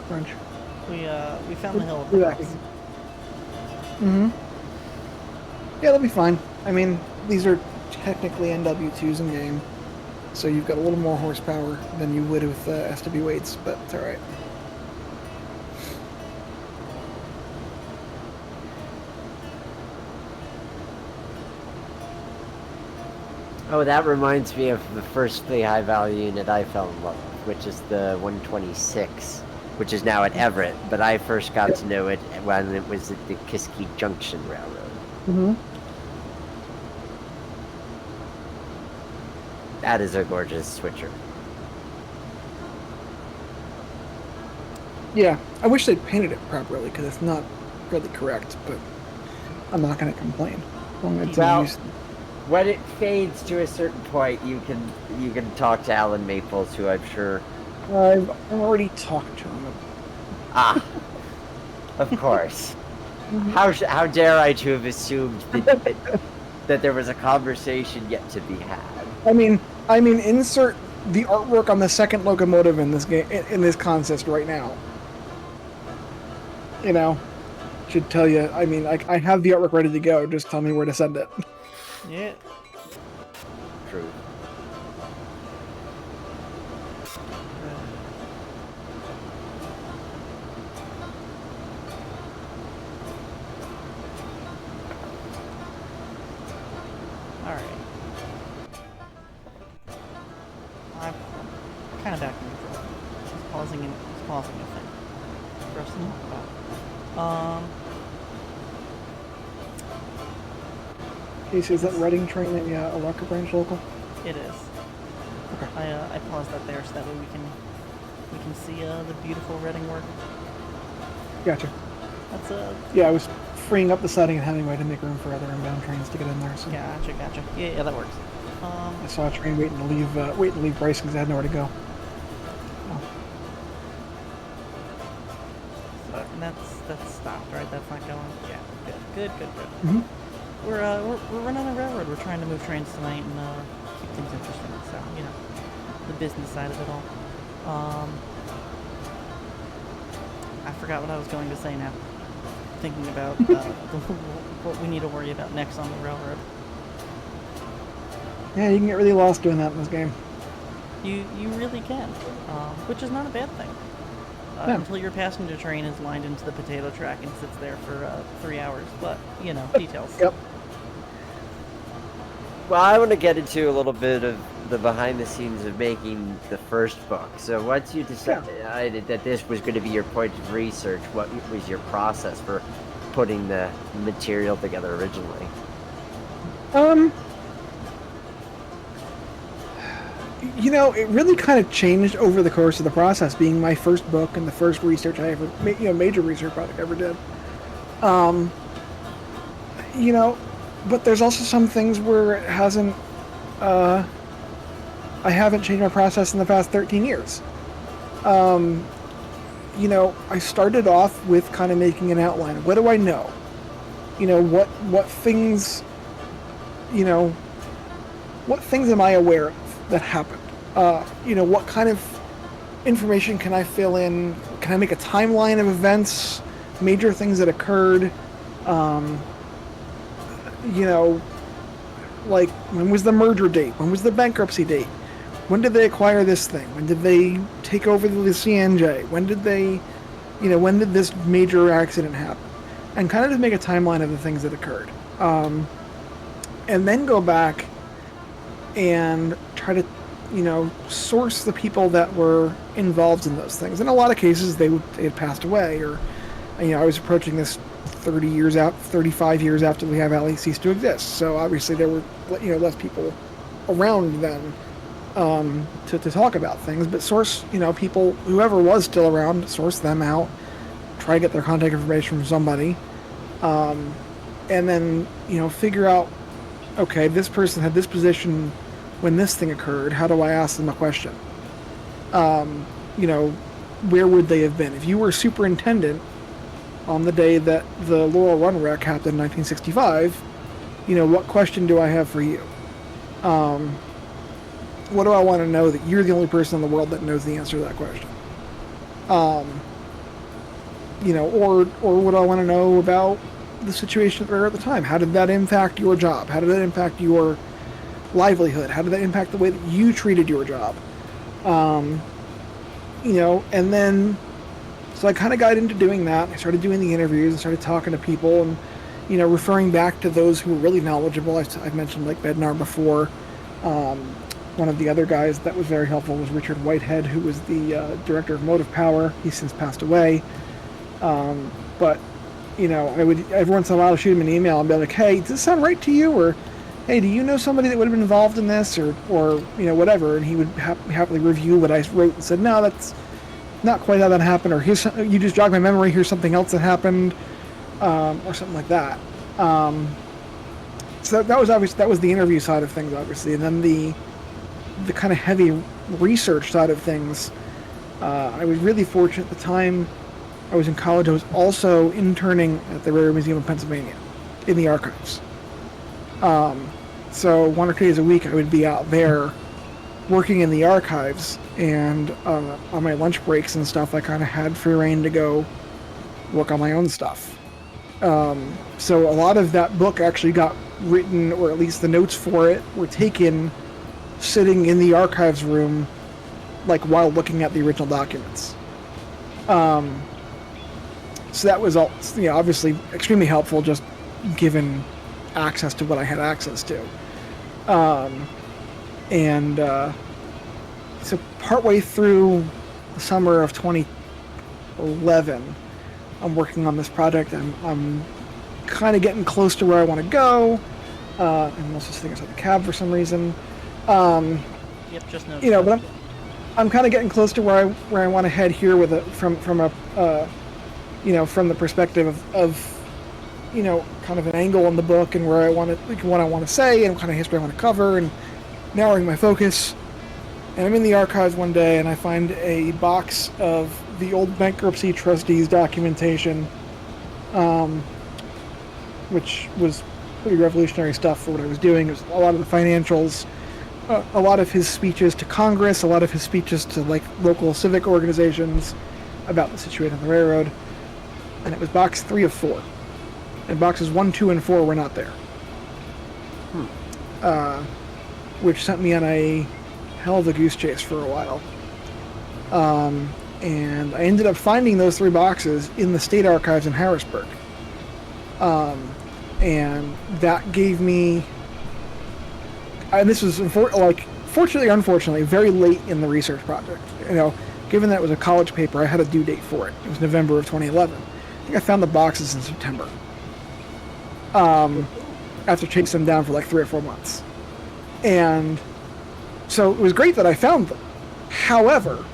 Speaker 3: Crunch.
Speaker 1: We found the hill of the house.
Speaker 3: Yeah, that'll be fine. I mean, these are technically NW2s in game, so you've got a little more horsepower than you would with SW weights, but it's alright.
Speaker 2: Oh, that reminds me of the first Lehigh Valley unit I fell in love with, which is the 126, which is now at Everett, but I first got to know it when it was at the Kiski Junction Railroad. That is a gorgeous switcher.
Speaker 3: Yeah, I wish they'd painted it properly, because it's not really correct, but I'm not going to complain.
Speaker 2: Well, when it fades to a certain point, you can talk to Alan Maples, who I'm sure...
Speaker 3: I've already talked to him.
Speaker 2: Of course. How dare I to have assumed that there was a conversation yet to be had?
Speaker 3: I mean, insert the artwork on the second locomotive in this game, in this consist right now. Should tell you. I mean, I have the artwork ready to go. Just tell me where to send it.
Speaker 1: Yeah.
Speaker 2: True.
Speaker 1: Alright. I'm kind of back in control. Just pausing a thing for us to talk about.
Speaker 3: Casey, is that Reading train a Rocket Branch local?
Speaker 1: It is. Okay. I paused that there so that way we can see the beautiful Reading work.
Speaker 3: Gotcha.
Speaker 1: That's
Speaker 3: Yeah, I was freeing up the siding and having way to make room for other inbound trains to get in there. So
Speaker 1: Gotcha. Yeah, that works.
Speaker 3: I saw a train waiting to leave Bryce because I had nowhere to go. Oh.
Speaker 1: So, and that's stopped, right? That's not going. Yeah, good.
Speaker 3: Mm-hmm.
Speaker 1: We're running a railroad. We're trying to move trains tonight and keep things interesting. So the business side of it all. I forgot what I was going to say now. Thinking about what we need to worry about next on the railroad.
Speaker 3: Yeah, you can get really lost doing that in this game.
Speaker 1: You really can, which is not a bad thing.
Speaker 3: No.
Speaker 1: Until your passenger train is lined into the potato track and sits there for 3 hours. But details.
Speaker 3: Yep.
Speaker 2: Well, I want to get into a little bit of the behind the scenes of making the first book. So once you decided that this was going to be your point of research, what was your process for putting the material together originally?
Speaker 3: You know, it really kind of changed over the course of the process, being my first book and the first research I ever, major research project I ever did. You know, but there's also some things where it hasn't, I haven't changed my process in the past 13 years. You know, I started off with kind of making an outline. What do I know? You know, what things, you know, what things am I aware of that happened? You know, what kind of information can I fill in? Can I make a timeline of events, major things that occurred? You know, like, when was the merger date? When was the bankruptcy date? When did they acquire this thing? When did they take over the CNJ? When did they, you know, when did this major accident happen? And kind of just make a timeline of the things that occurred. And then go back and try to, you know, source the people that were involved in those things. In a lot of cases, they had passed away, or, you know, I was approaching this 35 years after Lehigh Valley ceased to exist. So obviously there were, you know, less people around then to talk about things. But source, you know, people, whoever was still around, source them out, try to get their contact information from somebody, and then, you know, figure out, okay, this person had this position when this thing occurred. How do I ask them a question? You know, where would they have been? If you were superintendent on the day that the Laurel Run wreck happened in 1965, you know, what question do I have for you? What do I want to know that you're the only person in the world that knows the answer to that question? You know, or what do I want to know about the situation at the time? How did that impact your job? How did that impact your livelihood? How did that impact the way that you treated your job? You know, and then, so I kind of got into doing that. I started doing the interviews and started talking to people and, you know, referring back to those who were really knowledgeable. I've mentioned, like, Bednar before. One of the other guys that was very helpful was Richard Whitehead, who was the director of Motive Power. He's since passed away. But, you know, I would every once in a while shoot him an email and be like, hey, does this sound right to you? Or, hey, do you know somebody that would have been involved in this? Or you know, whatever. And he would happily review what I wrote and said, no, that's not quite how that happened. Or here's you just jogged my memory. Here's something else that happened, or something like that. So that was the interview side of things, obviously, and then the kind of heavy research side of things. I was really fortunate at the time I was in college. I was also interning at the Railroad Museum of Pennsylvania in the archives. So 1 or 2 days a week I would be out there working in the archives, and on my lunch breaks and stuff I kind of had free reign to go work on my own stuff. So a lot of that book actually got written, or at least the notes for it were taken sitting in the archives room, like, while looking at the original documents. So that was all, you know, obviously extremely helpful, just given access to what I had access to. So partway through the summer of 2011, I'm working on this project, and I'm kind of getting close to where I want to go. I'm also sitting outside the cab for some reason.
Speaker 1: Yep, just noticed.
Speaker 3: You know, but I'm kind of getting close to where I want to head here with it from you know, from the perspective of you know, kind of an angle in the book, and where I want to, like, what I want to say, and what kind of history I want to cover, and narrowing my focus. And I'm in the archives one day, and I find a box of the old bankruptcy trustees documentation, which was pretty revolutionary stuff for what I was doing. It was a lot of the financials, a lot of his speeches to Congress, a lot of his speeches to, like, local civic organizations about the situation on the railroad. And it was box 3 of 4. And boxes 1, 2, and 4 were not there. Which sent me on a hell of a goose chase for a while. And I ended up finding those 3 boxes in the state archives in Harrisburg. And that gave me, and this was like fortunately or unfortunately, very late in the research project. Given that it was a college paper, I had a due date for it. It was November of 2011. I think I found the boxes in September. After chasing them down for like 3 or 4 months. And so it was great that I found them. However,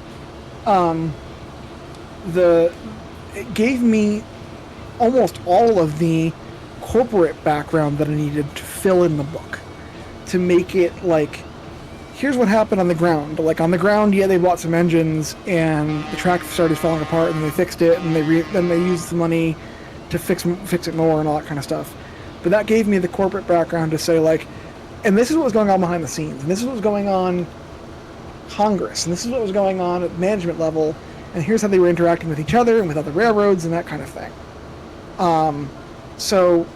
Speaker 3: it gave me almost all of the corporate background that I needed to fill in the book, to make it like, here's what happened on the ground. Like on the ground, yeah, they bought some engines and the track started falling apart, and they fixed it, and then they used the money to fix it more and all that kind of stuff. But that gave me the corporate background to say like, and this is what was going on behind the scenes, and this is what was going on Congress, and this is what was going on at management level, and here's how they were interacting with each other and with other railroads and that kind of thing. So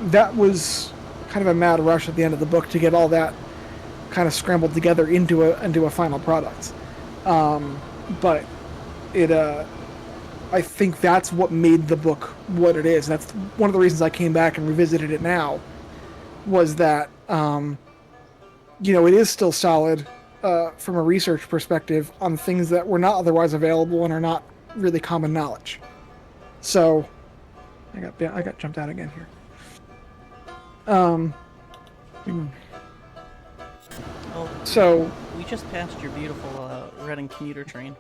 Speaker 3: that was kind of a mad rush at the end of the book to get all that kind of scrambled together into a final product. But it, I think that's what made the book what it is. That's one of the reasons I came back and revisited it now, was that, it is still solid from a research perspective on things that were not otherwise available and are not really common knowledge. So, I got jumped out again here.
Speaker 1: Oh,
Speaker 3: So
Speaker 1: we just passed your beautiful Reading commuter train.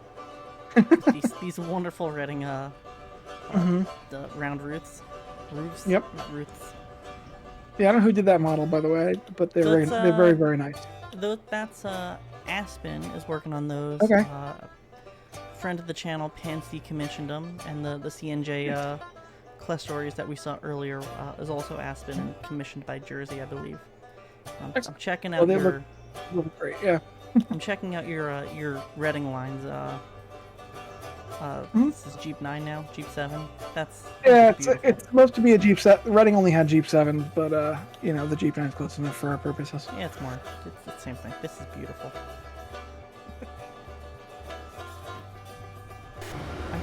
Speaker 1: these wonderful Reading the round roofs.
Speaker 3: Yep.
Speaker 1: Not roofs.
Speaker 3: yeah, I don't know who did that model, by the way, but they're very, very nice.
Speaker 1: That's Aspen is working on those.
Speaker 3: Okay.
Speaker 1: Friend of the channel, Pansy, commissioned them, and the CNJ Class stories that we saw earlier is also Aspen and commissioned by Jersey, I believe. I'm checking out your.
Speaker 3: Look great, yeah.
Speaker 1: I'm checking out your Reading lines. This is Jeep 9 now, Jeep 7. That's
Speaker 3: it's supposed to be a Jeep 7. Reading only had Jeep 7, but the Jeep 9 is close enough for our purposes.
Speaker 1: Yeah, it's the same thing. This is beautiful.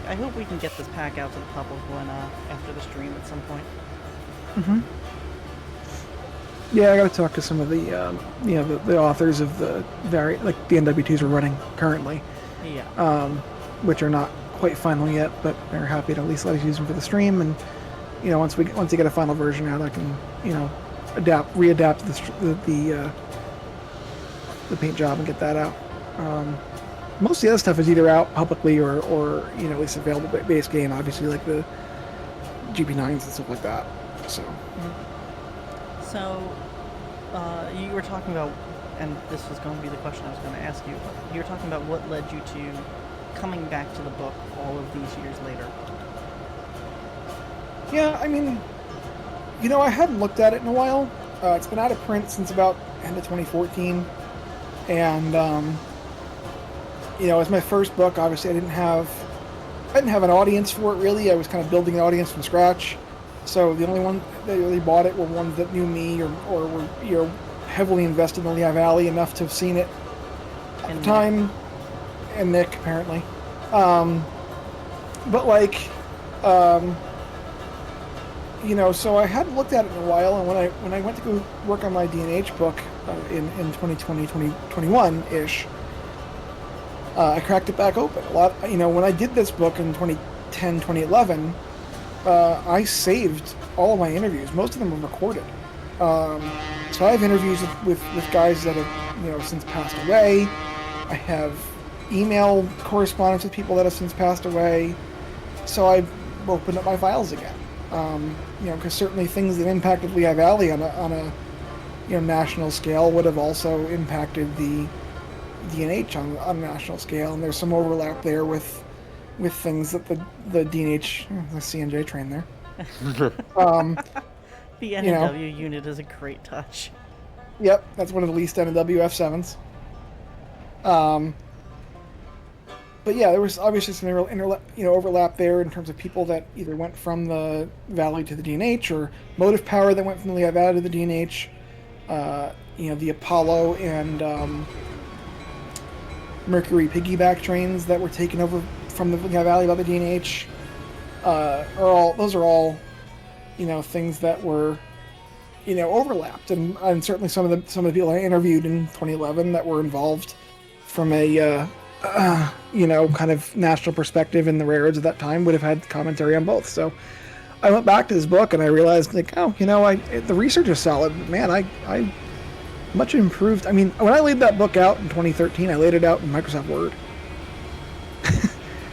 Speaker 1: I hope we can get this pack out to the public after the stream at some point.
Speaker 3: Yeah, I got to talk to some of the the authors of the the NW2s we're running currently.
Speaker 1: Yeah.
Speaker 3: Which are not quite final yet, but they're happy to at least let us use them for the stream. And once they get a final version out, I can readapt the paint job and get that out. Most of the other stuff is either out publicly or at least available base game, obviously, like the GP9s and stuff like that. So.
Speaker 1: So, you were talking about, and this was going to be the question I was going to ask you. You were talking about what led you to coming back to the book all of these years later.
Speaker 3: Yeah, I mean, I hadn't looked at it in a while. It's been out of print since about end of 2014, and it was my first book. Obviously, I didn't have an audience for it really. I was kind of building an audience from scratch. So the only one that really bought it were ones that knew me or were heavily invested in the Lehigh Valley enough to have seen it at the time, and Nick apparently. So I hadn't looked at it in a while, and when I went to go work on my D&H book in 2020, 2021-ish, I cracked it back open. When I did this book in 2010, 2011, I saved all of my interviews. Most of them were recorded. So I have interviews with guys that have since passed away. I have email correspondence with people that have since passed away. So I've opened up my files again. Because certainly things that impacted Lehigh Valley on a national scale would have also impacted the D&H on a national scale, and there's some overlap there with things that the D&H, the CNJ train there.
Speaker 1: The NW unit is a great touch.
Speaker 3: Yep, that's one of the least NW F7s. But yeah, there was obviously some overlap there in terms of people that either went from the Valley to the D&H, or motive power that went from the Lehigh Valley to the D&H. The Apollo and Mercury piggyback trains that were taken over from the Lehigh Valley by the D&H. Those are all things that were overlapped, and certainly some of the people I interviewed in 2011 that were involved from a kind of national perspective in the railroads at that time would have had commentary on both. So I went back to this book and I realized, like, the research is solid. But man, I much improved. I mean, when I laid that book out in 2013, I laid it out in Microsoft Word.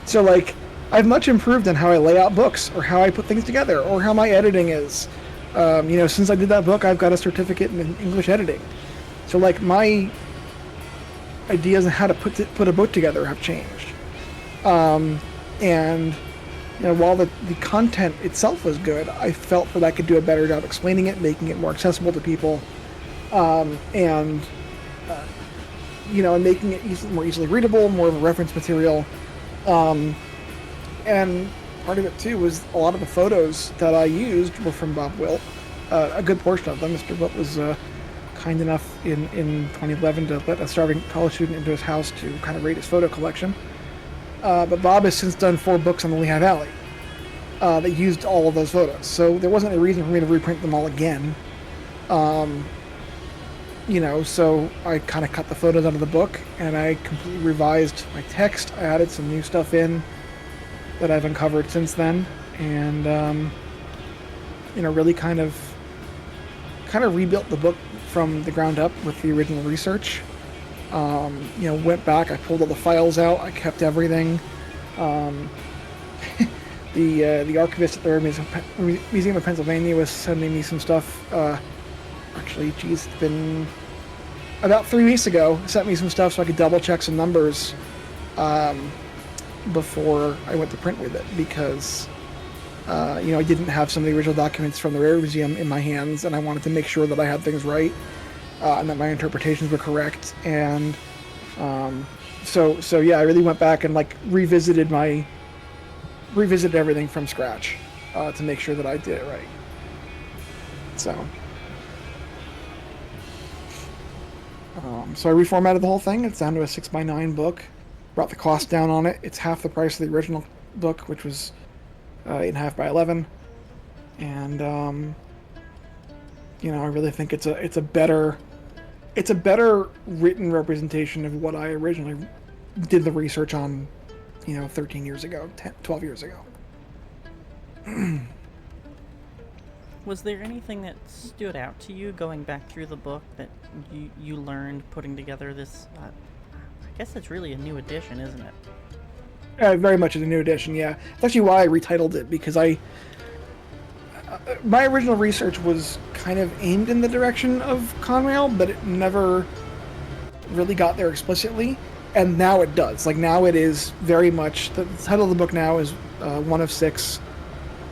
Speaker 3: So, like, I've much improved on how I lay out books, or how I put things together, or how my editing is. Since I did that book, I've got a certificate in English editing. So, like, my ideas on how to put a book together have changed. And while the content itself was good, I felt that I could do a better job explaining it, making it more accessible to people, and making it more easily readable, more of a reference material. And part of it too was a lot of the photos that I used were from Bob Wilt. A good portion of them. Mr. Wilt was kind enough in 2011 to let a starving college student into his house to kind of rate his photo collection. But Bob has since done 4 books on the Lehigh Valley that used all of those photos. So there wasn't a reason for me to reprint them all again. So I kind of cut the photos out of the book, and I completely revised my text. I added some new stuff in that I've uncovered since then, and really kind of rebuilt the book from the ground up with the original research. Went back, I pulled all the files out, I kept everything. The archivist at the Museum of Pennsylvania was sending me some stuff. It's been about 3 weeks ago. Sent me some stuff so I could double check some numbers before I went to print with it, because I didn't have some of the original documents from the Railroad Museum in my hands, and I wanted to make sure that I had things right and that my interpretations were correct. And so I really went back and revisited everything from scratch to make sure that I did it right. So I reformatted the whole thing. It's down to a 6x9 book. Brought the cost down on it. It's half the price of the original book, which was 8.5 by 11. And I really think it's a better written representation of what I originally did the research on, 13 years ago, 12 years ago.
Speaker 1: Was there anything that stood out to you going back through the book that you learned putting together this? I guess it's really a new edition, isn't it?
Speaker 3: Very much is a new edition, yeah. That's actually why I retitled it, because my original research was kind of aimed in the direction of Conrail, but it never really got there explicitly, and now it does. Now it is very much, the title of the book now is one of 6,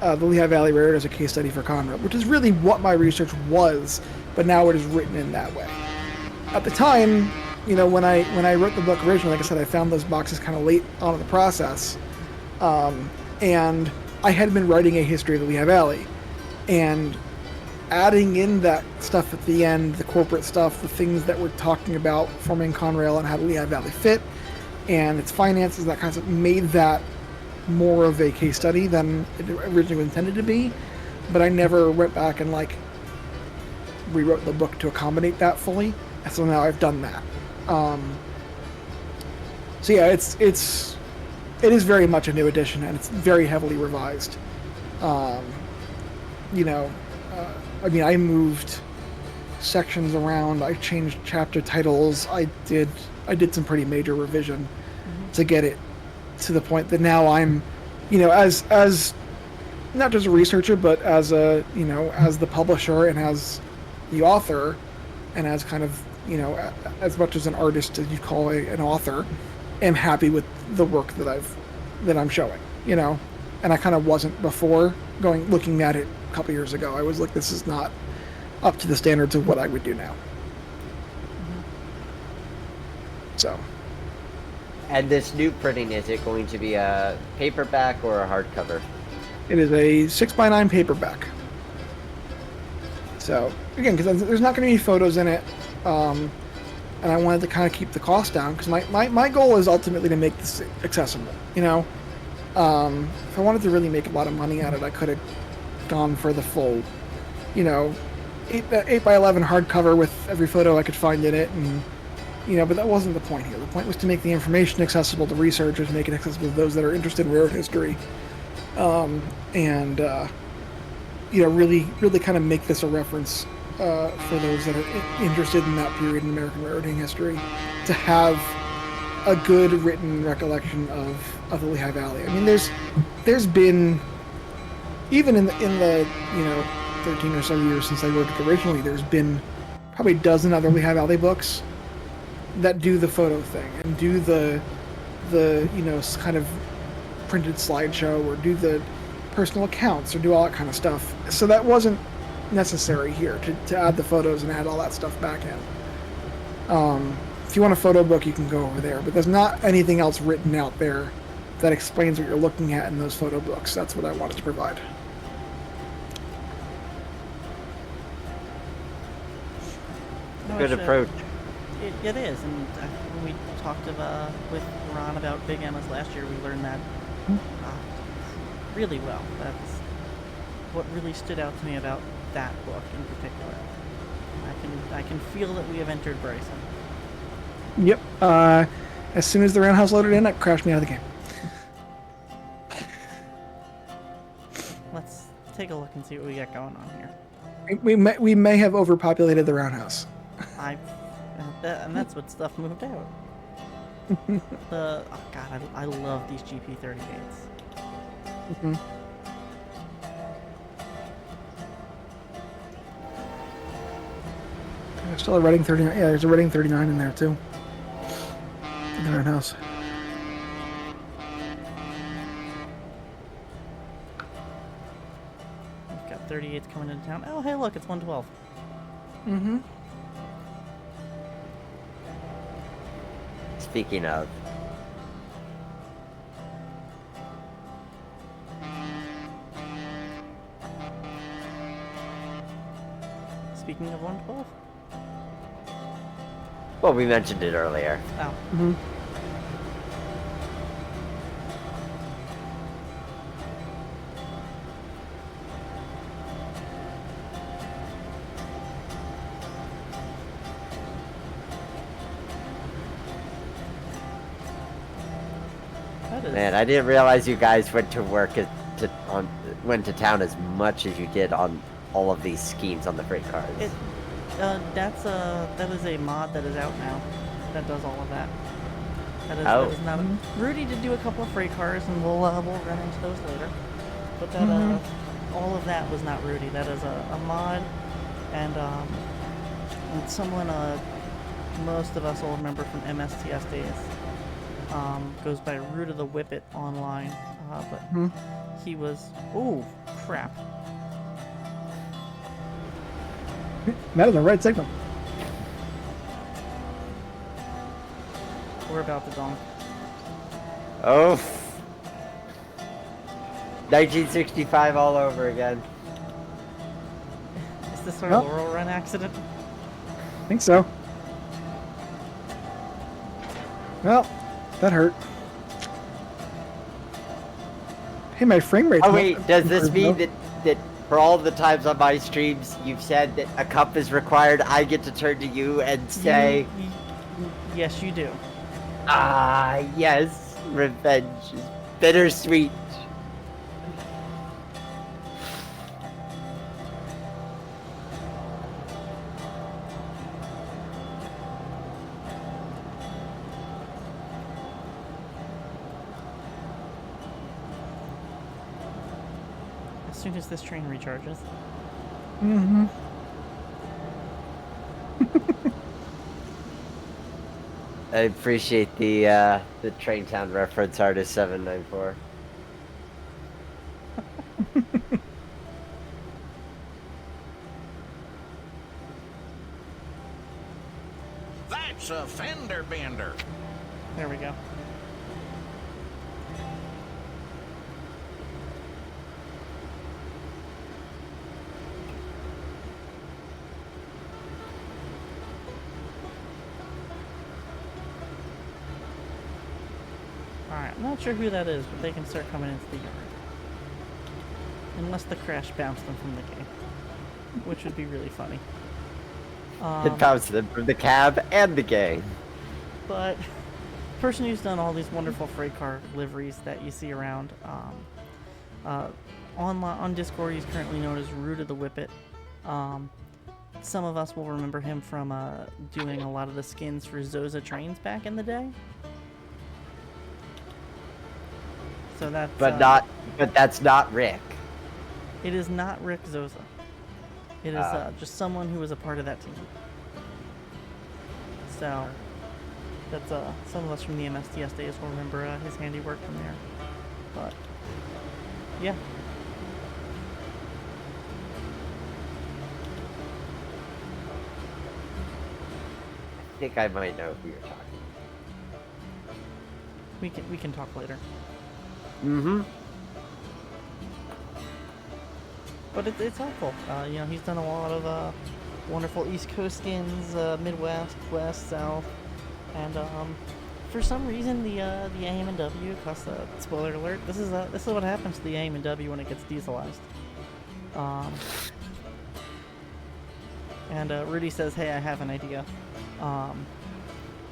Speaker 3: the Lehigh Valley Railroad as a case study for Conrail, which is really what my research was, but now it is written in that way. At the time, when I wrote the book originally, like I said, I found those boxes kind of late on in the process, and I had been writing a history of the Lehigh Valley, and adding in that stuff at the end, the corporate stuff, the things that we're talking about forming Conrail and how the Lehigh Valley fit, and its finances, that kind of stuff, made that more of a case study than it originally was intended to be. But I never went back and rewrote the book to accommodate that fully, and so now I've done that. So yeah, it is very much a new edition, and it's very heavily revised. I moved sections around, I changed chapter titles, I did some pretty major revision to get it to the point that now I'm, as not just a researcher, but as as the publisher and as the author, and as kind of, as much as an artist as you call an author, am happy with the work that I'm showing, and I kind of wasn't before looking at it a couple years ago. I was like, this is not up to the standards of what I would do now. So.
Speaker 2: And this new printing, is it going to be a paperback or a hardcover?
Speaker 3: It is a 6x9 paperback. So, again, because there's not going to be photos in it, and I wanted to kind of keep the cost down, because my goal is ultimately to make this accessible, If I wanted to really make a lot of money at it, I could have gone for the full, 8 by 11 hardcover with every photo I could find in it, and but that wasn't the point here. The point was to make the information accessible to researchers, make it accessible to those that are interested in railroad history, and really kind of make this a reference for those that are interested in that period in American railroading history, to have a good written recollection of the Lehigh Valley. I mean, there's been, even in the 13 or so years since I wrote it originally, there's been probably a dozen other Lehigh Valley books that do the photo thing and do the kind of printed slideshow, or do the personal accounts, or do all that kind of stuff. So that wasn't necessary here to add the photos and add all that stuff back in. If you want a photo book, you can go over there, but there's not anything else written out there that explains what you're looking at in those photo books. That's what I wanted to provide.
Speaker 2: Good approach.
Speaker 1: It is, and when we talked with Ron about Big Emma's last year, we learned that really well. That's what really stood out to me about that book in particular. I can feel that we have entered Bryson.
Speaker 3: Yep. As soon as the roundhouse loaded in, it crashed me out of the game.
Speaker 1: Let's take a look and see what we got going on here.
Speaker 3: We may have overpopulated the roundhouse.
Speaker 1: And that's what stuff moved out. Oh god, I love these GP38s.
Speaker 3: Mm-hmm. There's still a Reading 39. Yeah, there's a Reading 39 in there too. In the roundhouse.
Speaker 1: We've got 38s coming into town. Oh, hey, look, it's 112.
Speaker 3: Mm-hmm.
Speaker 2: Speaking of,
Speaker 1: Speaking of 112?
Speaker 2: well, we mentioned it earlier.
Speaker 1: Oh.
Speaker 3: Mm-hmm.
Speaker 2: Man, I didn't realize you guys went to work went to town as much as you did on all of these schemes on the freight cars.
Speaker 1: That is a mod that is out now that does all of that.
Speaker 2: Oh.
Speaker 1: That is not Rudy did do a couple of freight cars, and we'll run into those later. But that all of that was not Rudy. That is a mod, and someone most of us will remember from MSTS days. Goes by Root of the Whippet online, but he was... Oh, crap.
Speaker 3: That is a red signal.
Speaker 1: We're about to donk.
Speaker 2: Oh. 1965 all over again.
Speaker 1: Is this our Laurel Run accident?
Speaker 3: I think so. Well, that hurt. Hey, my frame rate.
Speaker 2: Oh wait, does this mean that for all the times on my streams you've said that a cup is required, I get to turn to you and say...
Speaker 1: Yes, you do.
Speaker 2: Ah, yes. Revenge is bittersweet.
Speaker 1: As soon as this train recharges.
Speaker 3: Mm-hmm.
Speaker 2: I appreciate the Traintown reference, Artist 794.
Speaker 4: That's a fender bender.
Speaker 1: There we go. Alright, I'm not sure who that is, but they can start coming into the yard. Unless the crash bounced them from the game. which would be really funny.
Speaker 2: It bounces them from the cab and the game.
Speaker 1: But person who's done all these wonderful freight car liveries that you see around, on Discord, he's currently known as Root of the Whippet. Some of us will remember him from doing a lot of the skins for Zoza trains back in the day. So that's
Speaker 2: But that's not Rick.
Speaker 1: It is not Rick Zoza. It is just someone who was a part of that team. So that's some of us from the MSTS days will remember his handiwork from there. But yeah.
Speaker 2: I think I might know who you're talking about.
Speaker 1: We can talk later.
Speaker 2: Mm-hmm.
Speaker 1: But it's helpful. You know, he's done a lot of wonderful East Coast skins, Midwest, West, South, and for some reason the AM&W, cause spoiler alert, this is what happens to the AM&W when it gets dieselized. And Rudy says, "Hey, I have an idea."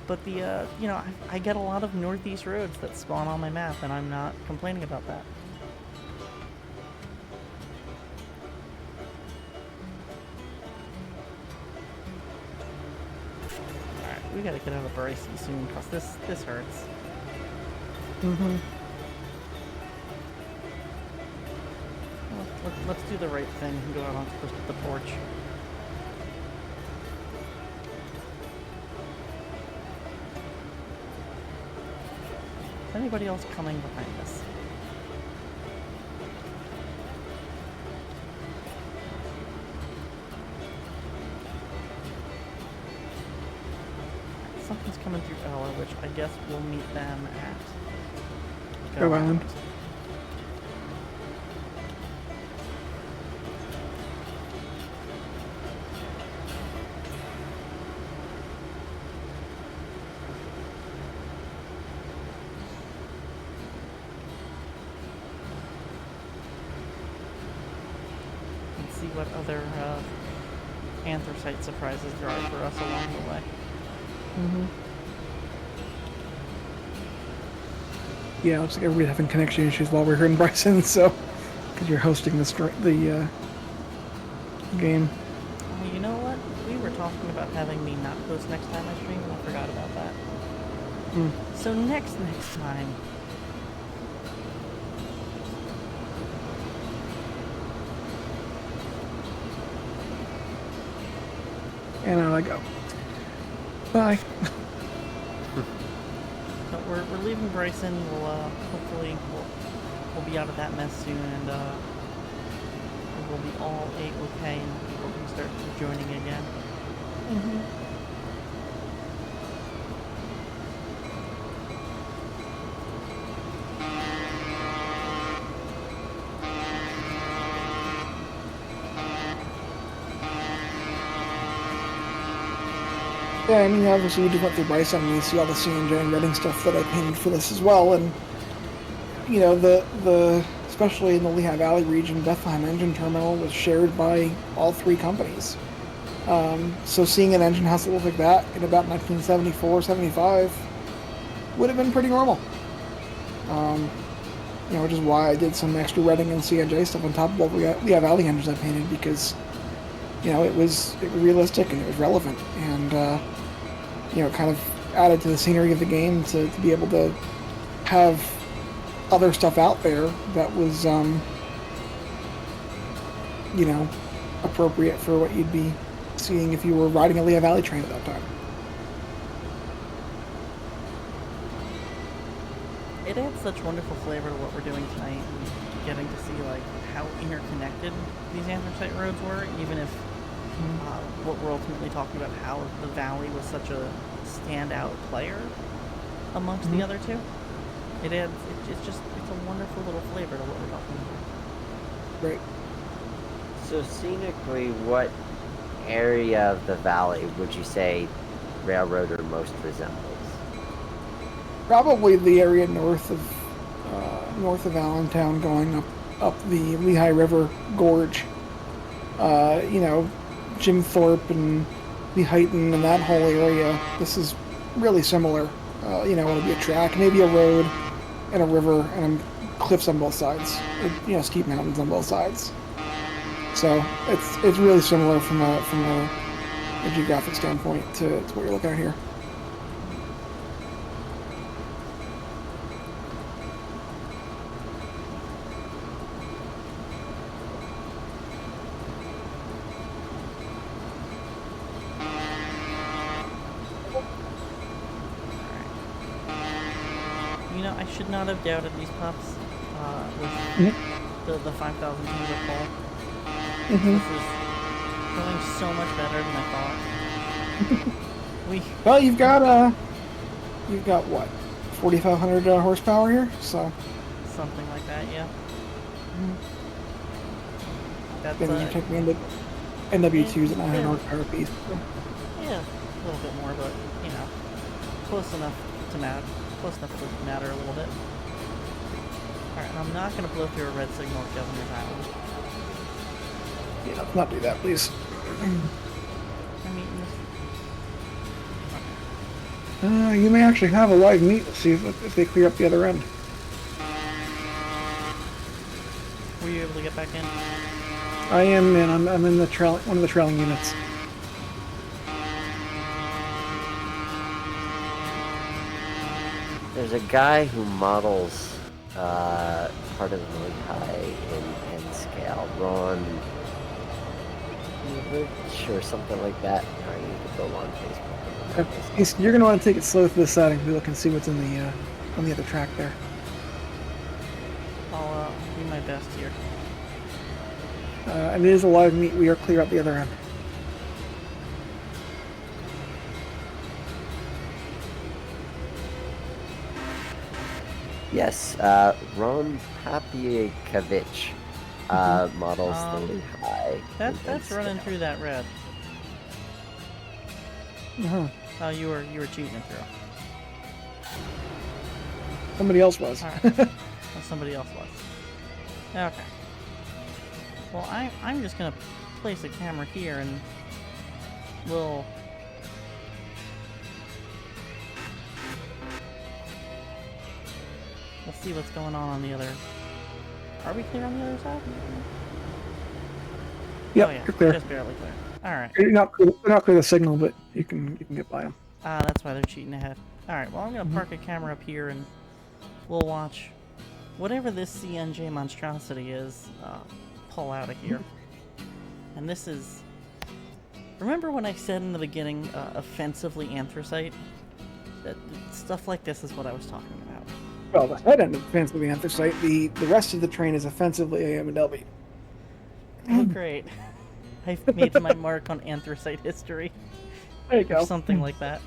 Speaker 1: But the you know, I get a lot of northeast roads that spawn on my map, and I'm not complaining about that. Alright, we gotta get out of Brycey soon, cause this hurts.
Speaker 3: Mm-hmm.
Speaker 1: Let's do the right thing and go out onto the porch. Is anybody else coming behind us? Something's coming through Ella, which I guess we'll meet them at
Speaker 3: Go Island.
Speaker 1: See what other anthracite surprises there are for us along the way.
Speaker 3: Mm-hmm. Yeah, looks like everybody's having connection issues while we're here in Bryson, so because you're hosting the game.
Speaker 1: Well, you know what? We were talking about having me not host next time I stream, and I forgot about that.
Speaker 3: Mm.
Speaker 1: So next time.
Speaker 3: And out I go. Bye.
Speaker 1: But we're leaving Bryson. We'll hopefully we'll be out of that mess soon, and we'll be all okay, and people can start joining again.
Speaker 3: Mm-hmm. Yeah, I mean, obviously we just went through Bryson and you see all the CNJ and Reading stuff that I painted for this as well, and you know, the especially in the Lehigh Valley region, Bethlehem Engine Terminal was shared by all three companies. So seeing an engine house that looked like that in about 1974, 75 would have been pretty normal. You know, which is why I did some extra Reading and CNJ stuff on top of what Lehigh Valley engines I painted, because you know, it was realistic and it was relevant, and you know, kind of added to the scenery of the game to be able to have other stuff out there that was, you know, appropriate for what you'd be seeing if you were riding a Lehigh Valley train at that time.
Speaker 1: It adds such wonderful flavor to what we're doing tonight, and getting to see like how interconnected these anthracite roads were, even if what we're ultimately talking about, how the Valley was such a standout player amongst the other two. It adds, it's a wonderful little flavor to what we're talking about.
Speaker 3: Right.
Speaker 2: So scenically, what area of the valley would you say Railroader most resembles?
Speaker 3: Probably the area north of Allentown, going up the Lehigh River gorge. you know, Jim Thorpe and Lehighton and that whole area. This is really similar. You know, it'll be a track, maybe a road, and a river, and cliffs on both sides. You know, steep mountains on both sides. So it's really similar from a geographic standpoint to what you're looking at here.
Speaker 1: You know, I should not have doubted these pups with the 5,000 tons of coal. This is going so much better than I thought.
Speaker 3: Well, you've got what, 4,500 horsepower here, so
Speaker 1: Something like that, yeah. That's
Speaker 3: then you take the NW2s at 900 horsepower apiece. So.
Speaker 1: yeah, a little bit more, but you know, close enough to matter. Close enough to matter a little bit. Alright, I'm not going to blow through a red signal at Governor's Island.
Speaker 3: Yeah, let's not do that, please.
Speaker 1: I mean,
Speaker 3: You may actually have a live meet. Let's see if they clear up the other end.
Speaker 1: were you able to get back in?
Speaker 3: I am in. I'm in the one of the trailing units.
Speaker 2: There's a guy who models part of the Lehigh in N scale, Ron or something like that. I need to go on Facebook.
Speaker 3: You're going to want to take it slow through the side and look and see what's in the on the other track there.
Speaker 1: I'll do my best here.
Speaker 3: And it is a live meet. We are clear up the other end.
Speaker 2: Yes, Ron Papiekovich models the Lehigh.
Speaker 1: That's running through that red. Oh, you were cheating it through.
Speaker 3: Somebody else was.
Speaker 1: All right. Well, somebody else was. Okay. Well, I'm just gonna place a camera here and we'll see what's going on the other. Are we clear on the other side?
Speaker 3: Yep,
Speaker 1: oh yeah,
Speaker 3: you're clear.
Speaker 1: just barely clear. All right.
Speaker 3: You're not clear the signal, but you can get by them.
Speaker 1: That's why they're cheating ahead. All right. Well, I'm gonna park a camera up here and we'll watch whatever this CNJ monstrosity is pull out of here. And this is. Remember when I said in the beginning, offensively anthracite? That stuff like this is what I was talking about.
Speaker 3: Well, the head end is offensively anthracite. The rest of the train is offensively AM&W.
Speaker 1: Oh, great. I've made my mark on anthracite history.
Speaker 3: There you go.
Speaker 1: Or something like that.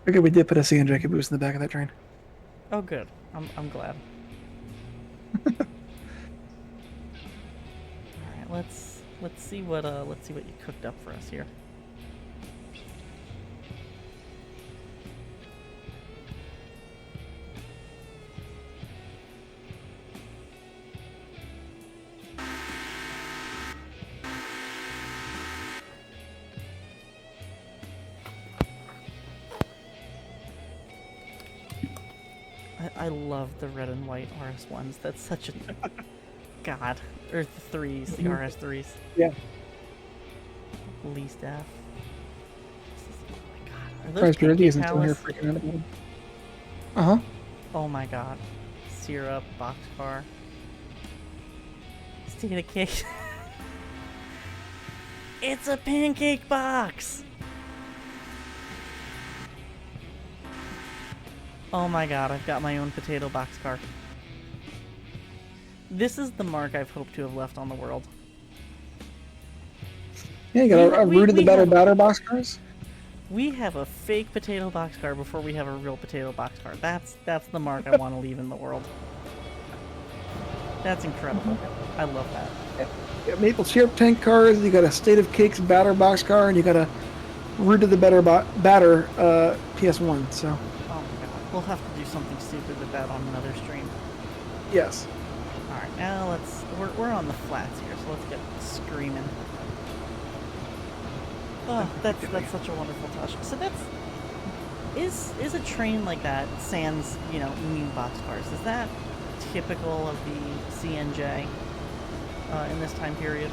Speaker 3: Okay, we did put a CNJ caboose in the back of that train.
Speaker 1: Oh, good. I'm glad. All right, let's see what you cooked up for us here. I love the red and white RS1s. That's such a god. Or the 3s, the RS3s.
Speaker 3: Yeah.
Speaker 1: Least F. Oh my god. Are those
Speaker 3: Price Purity
Speaker 1: Pancake
Speaker 3: isn't still here
Speaker 1: Palace?
Speaker 3: freaking out about them. Uh-huh.
Speaker 1: Oh my god. Syrup, boxcar. State of cake. It's a pancake box! Oh my god, I've got my own potato boxcar. This is the mark I've hoped to have left on the world.
Speaker 3: Yeah, you got a root of the better
Speaker 1: have-
Speaker 3: batter boxcars.
Speaker 1: We have a fake potato boxcar before we have a real potato boxcar. That's the mark I want to leave in the world. That's incredible. I love that.
Speaker 3: You got maple syrup tank cars, you got a State of Cakes batter boxcar, and you got a root of the better batter PS1, so.
Speaker 1: Oh my god. We'll have to do something stupid with that on another stream.
Speaker 3: Yes.
Speaker 1: All right, now we're on the flats here, so let's get screaming. Oh, that's such a wonderful touch. So is a train like that, sans new boxcars, is that typical of the CNJ in this time period?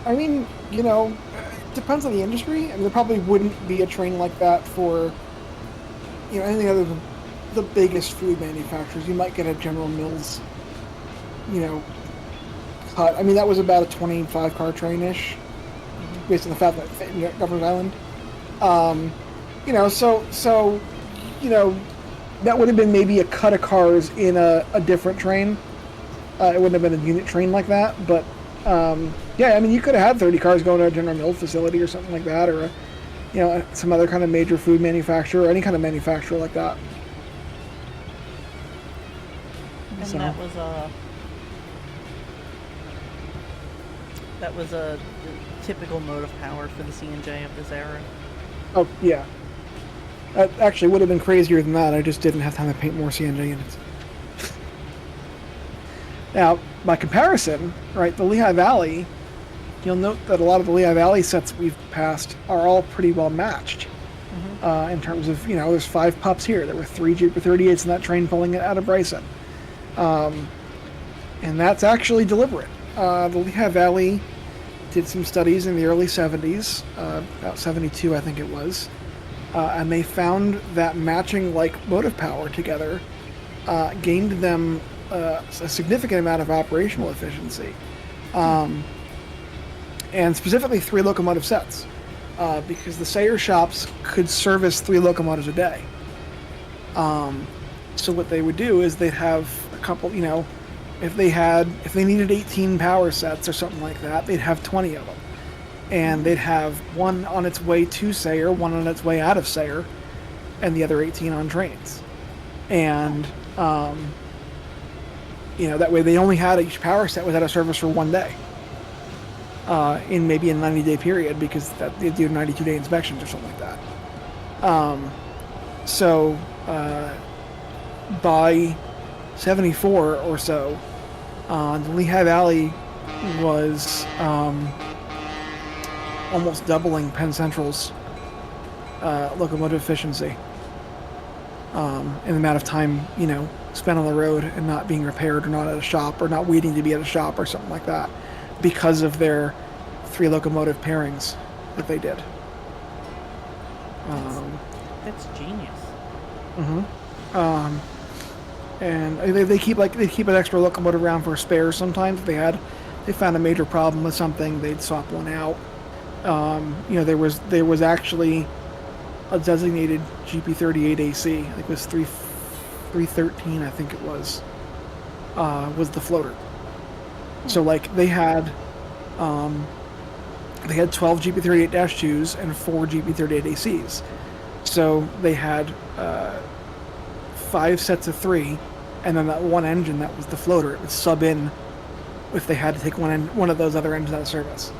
Speaker 3: I mean, it depends on the industry. I mean, there probably wouldn't be a train like that for, anything other than the biggest food manufacturers. You might get a General Mills, cut. I mean, that was about a 25-car train-ish, based on the fact that it fit in Governor's Island. So that would have been maybe a cut of cars in a different train. It wouldn't have been a unit train like that, but yeah, I mean, you could have had 30 cars going to a General Mills facility or something like that, or some other kind of major food manufacturer, or any kind of manufacturer like that.
Speaker 1: And
Speaker 3: So.
Speaker 1: that was a typical mode of power for the CNJ of this era.
Speaker 3: Oh yeah. That actually would have been crazier than that. I just didn't have time to paint more CNJ units. Now, by comparison, right, the Lehigh Valley, you'll note that a lot of the Lehigh Valley sets we've passed are all pretty well matched. In terms of, there's 5 pups here. There were 3 Jeeper 38s in that train pulling it out of Bryson. And that's actually deliberate. The Lehigh Valley did some studies in the early 70s, about 72 I think it was, and they found that matching motive power together gained them a significant amount of operational efficiency, and specifically 3 locomotive sets, because the Sayre shops could service 3 locomotives a day. So what they would do is they'd have a couple, if they needed 18 power sets or something like that, they'd have 20 of them, and they'd have one on its way to Sayre, one on its way out of Sayre, and the other 18 on trains, and that way they only had each power set was out of service for 1 day, in maybe a 90-day period, because they do 92-day inspections or something like that. So by 74 or so, the Lehigh Valley was almost doubling Penn Central's locomotive efficiency in the amount of time spent on the road and not being repaired or not at a shop or not waiting to be at a shop or something like that, because of their 3 locomotive pairings that they did.
Speaker 1: That's genius.
Speaker 3: And they keep an extra locomotive around for spares sometimes. If they found a major problem with something, they'd swap one out. There was actually a designated GP38 AC. I think it was 313. I think it was the floater. So they had 12 GP38-2s and 4 GP38 ACs. So they had 5 sets of 3, and then that one engine that was the floater, it would sub in if they had to take one of those other engines out of service.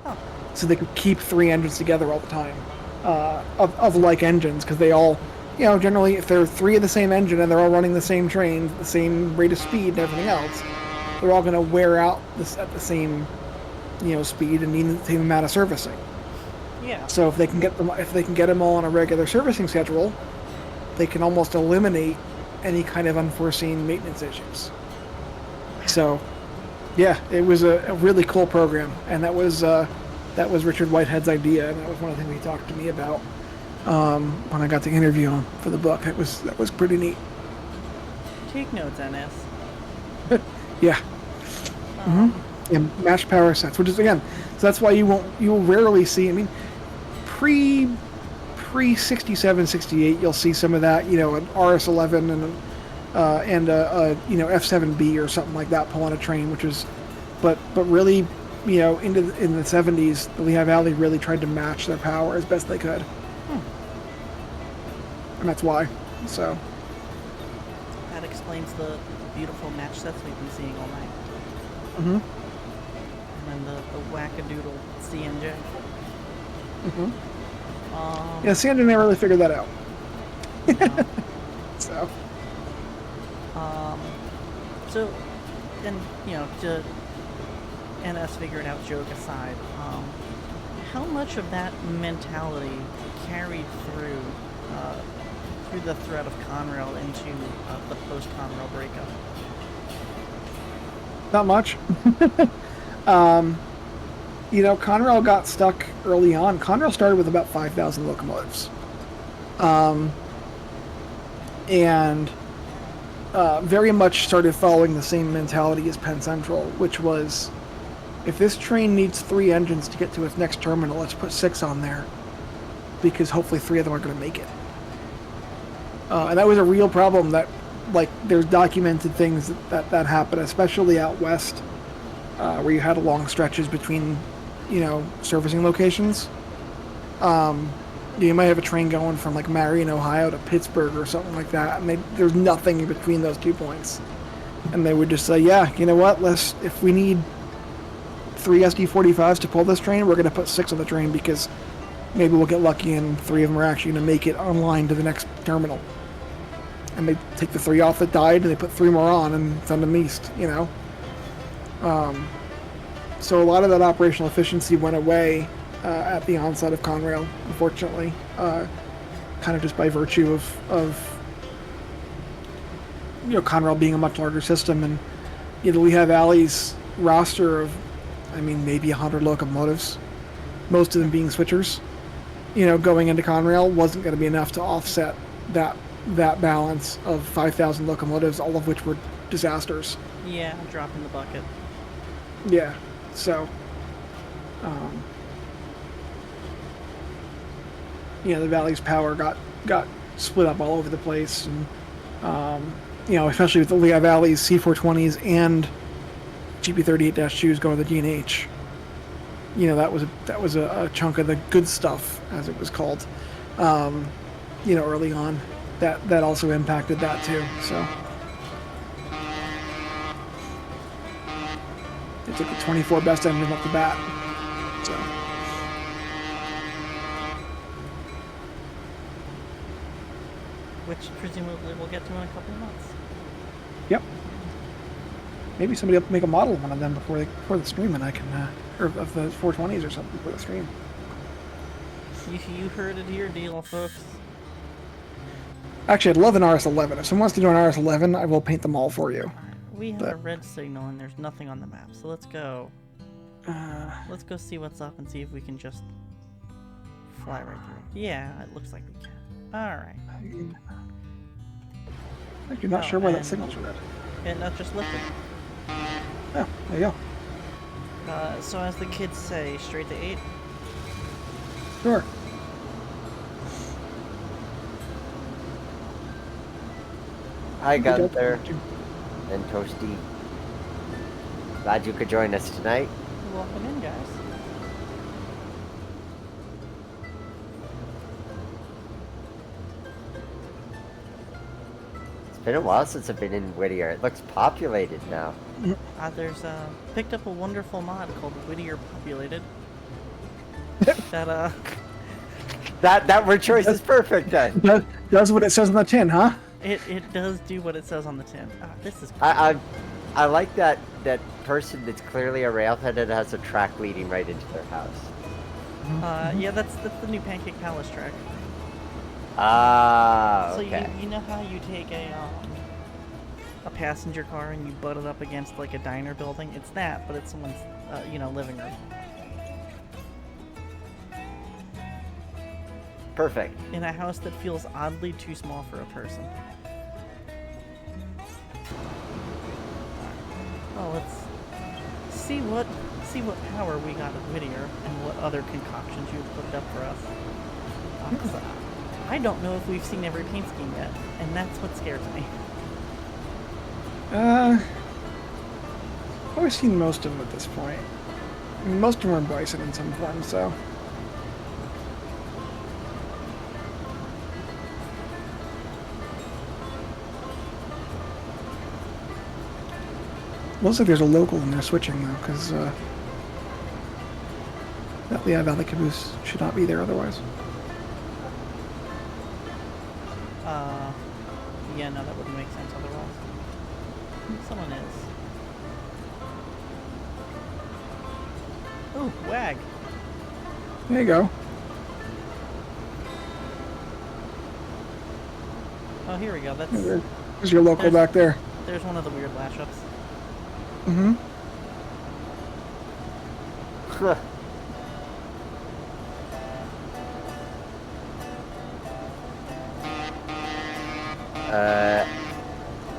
Speaker 1: Oh.
Speaker 3: So they could keep 3 engines together all the time, of like engines, because they all, generally if there are 3 of the same engine and they're all running the same train, the same rate of speed and everything else, they're all going to wear out at the same, speed and need the same amount of servicing.
Speaker 1: Yeah.
Speaker 3: So if they can get them all on a regular servicing schedule, they can almost eliminate any kind of unforeseen maintenance issues. So, yeah, it was a really cool program, and that was Richard Whitehead's idea, and that was one of the things he talked to me about when I got to interview him for the book. That was pretty neat.
Speaker 1: Take notes, NS.
Speaker 3: Yeah. And matched power sets, which is, again, so that's why you will rarely see. I mean, pre 67, 68, you'll see some of that, an RS11 and a F7B or something like that pulling a train, which is, but really, in the 70s, the Lehigh Valley really tried to match their power as best they could, and that's why. So
Speaker 1: That explains the beautiful match sets we've been seeing all night. And then the wackadoodle CNJ.
Speaker 3: Yeah, Sandra never really figured that out.
Speaker 1: No.
Speaker 3: So
Speaker 1: So, and to NS figure it out joke aside, how much of that mentality carried through the threat of Conrail into the post-Conrail breakup?
Speaker 3: Not much. Conrail got stuck early on. Conrail started with about 5,000 locomotives. And very much started following the same mentality as Penn Central, which was, if this train needs 3 engines to get to its next terminal, let's put 6 on there, because hopefully 3 of them are going to make it. And that was a real problem that, there's documented things that happen, especially out west, where you had long stretches between, servicing locations. You might have a train going from Marion, Ohio to Pittsburgh or something like that, and there's nothing in between those 2 points. And they would just say, yeah, you know what, if we need 3 SD45s to pull this train, we're going to put 6 on the train, because maybe we'll get lucky and 3 of them are actually going to make it online to the next terminal. And they take the 3 off that died, and they put 3 more on and send them east, So a lot of that operational efficiency went away at the onset of Conrail, unfortunately, kind of just by virtue of Conrail being a much larger system, and the Lehigh Valley's roster of, maybe 100 locomotives, most of them being switchers, going into Conrail wasn't going to be enough to offset that balance of 5,000 locomotives, all of which were disasters.
Speaker 1: Yeah, drop in the bucket.
Speaker 3: Yeah, so, the Valley's power got split up all over the place, and especially with the Lehigh Valley's C420s and GP38-2s going to the D&H. That was a chunk of the good stuff, as it was called, early on. That also impacted that too. So they took the 24 best engine off the bat. So
Speaker 1: which presumably we'll get to in a couple of months.
Speaker 3: Yep. Maybe somebody will make a model of one of them before the stream, and I can, or of the 420s or something before the stream.
Speaker 1: You heard it here, deal, folks.
Speaker 3: Actually, I'd love an RS-11. If someone wants to do an RS-11, I will paint them all for you.
Speaker 1: We have a red signal and there's nothing on the map, so let's go. Let's go see what's up and see if we can just fly right through. Yeah, it looks like we can. Alright.
Speaker 3: You're not sure why that signal's red.
Speaker 1: And that just lifted.
Speaker 3: Oh, there you
Speaker 1: go. So as the kids say, straight to 8?
Speaker 3: Sure.
Speaker 2: Hi, Gunther and Toasty. Glad you could join us tonight.
Speaker 1: Welcome in, guys.
Speaker 2: It's been a while since I've been in Whittier. It looks populated now.
Speaker 1: There's picked up a wonderful mod called Whittier Populated.
Speaker 2: That word choice is perfect then.
Speaker 3: Does what it says on the tin, huh?
Speaker 1: It does do what it says on the tin. This is cool.
Speaker 2: I like that person that's clearly a railhead and has a track leading right into their house.
Speaker 1: Yeah, that's the new Pancake Palace track.
Speaker 2: Ah,
Speaker 1: okay. So you know how you take a passenger car and you butt it up against like a diner building? It's that, but it's someone's living room.
Speaker 2: Perfect.
Speaker 1: In a house that feels oddly too small for a person. Well, let's see what power we got at Whittier and what other concoctions you've hooked up for us. I don't know if we've seen every paint scheme yet, and that's what scares me.
Speaker 3: I've always seen most of them at this point. I mean, most of them are bison in some form, so. Looks like there's a local and they're switching though, because that Lehigh Valley caboose should not be there otherwise.
Speaker 1: Yeah, no, that wouldn't make sense otherwise. Someone is. Ooh, wag.
Speaker 3: There you go.
Speaker 1: Oh, here we go. That's
Speaker 3: There's your local
Speaker 1: There's-
Speaker 3: back there.
Speaker 1: there's one of the weird lash ups.
Speaker 3: Mm-hmm.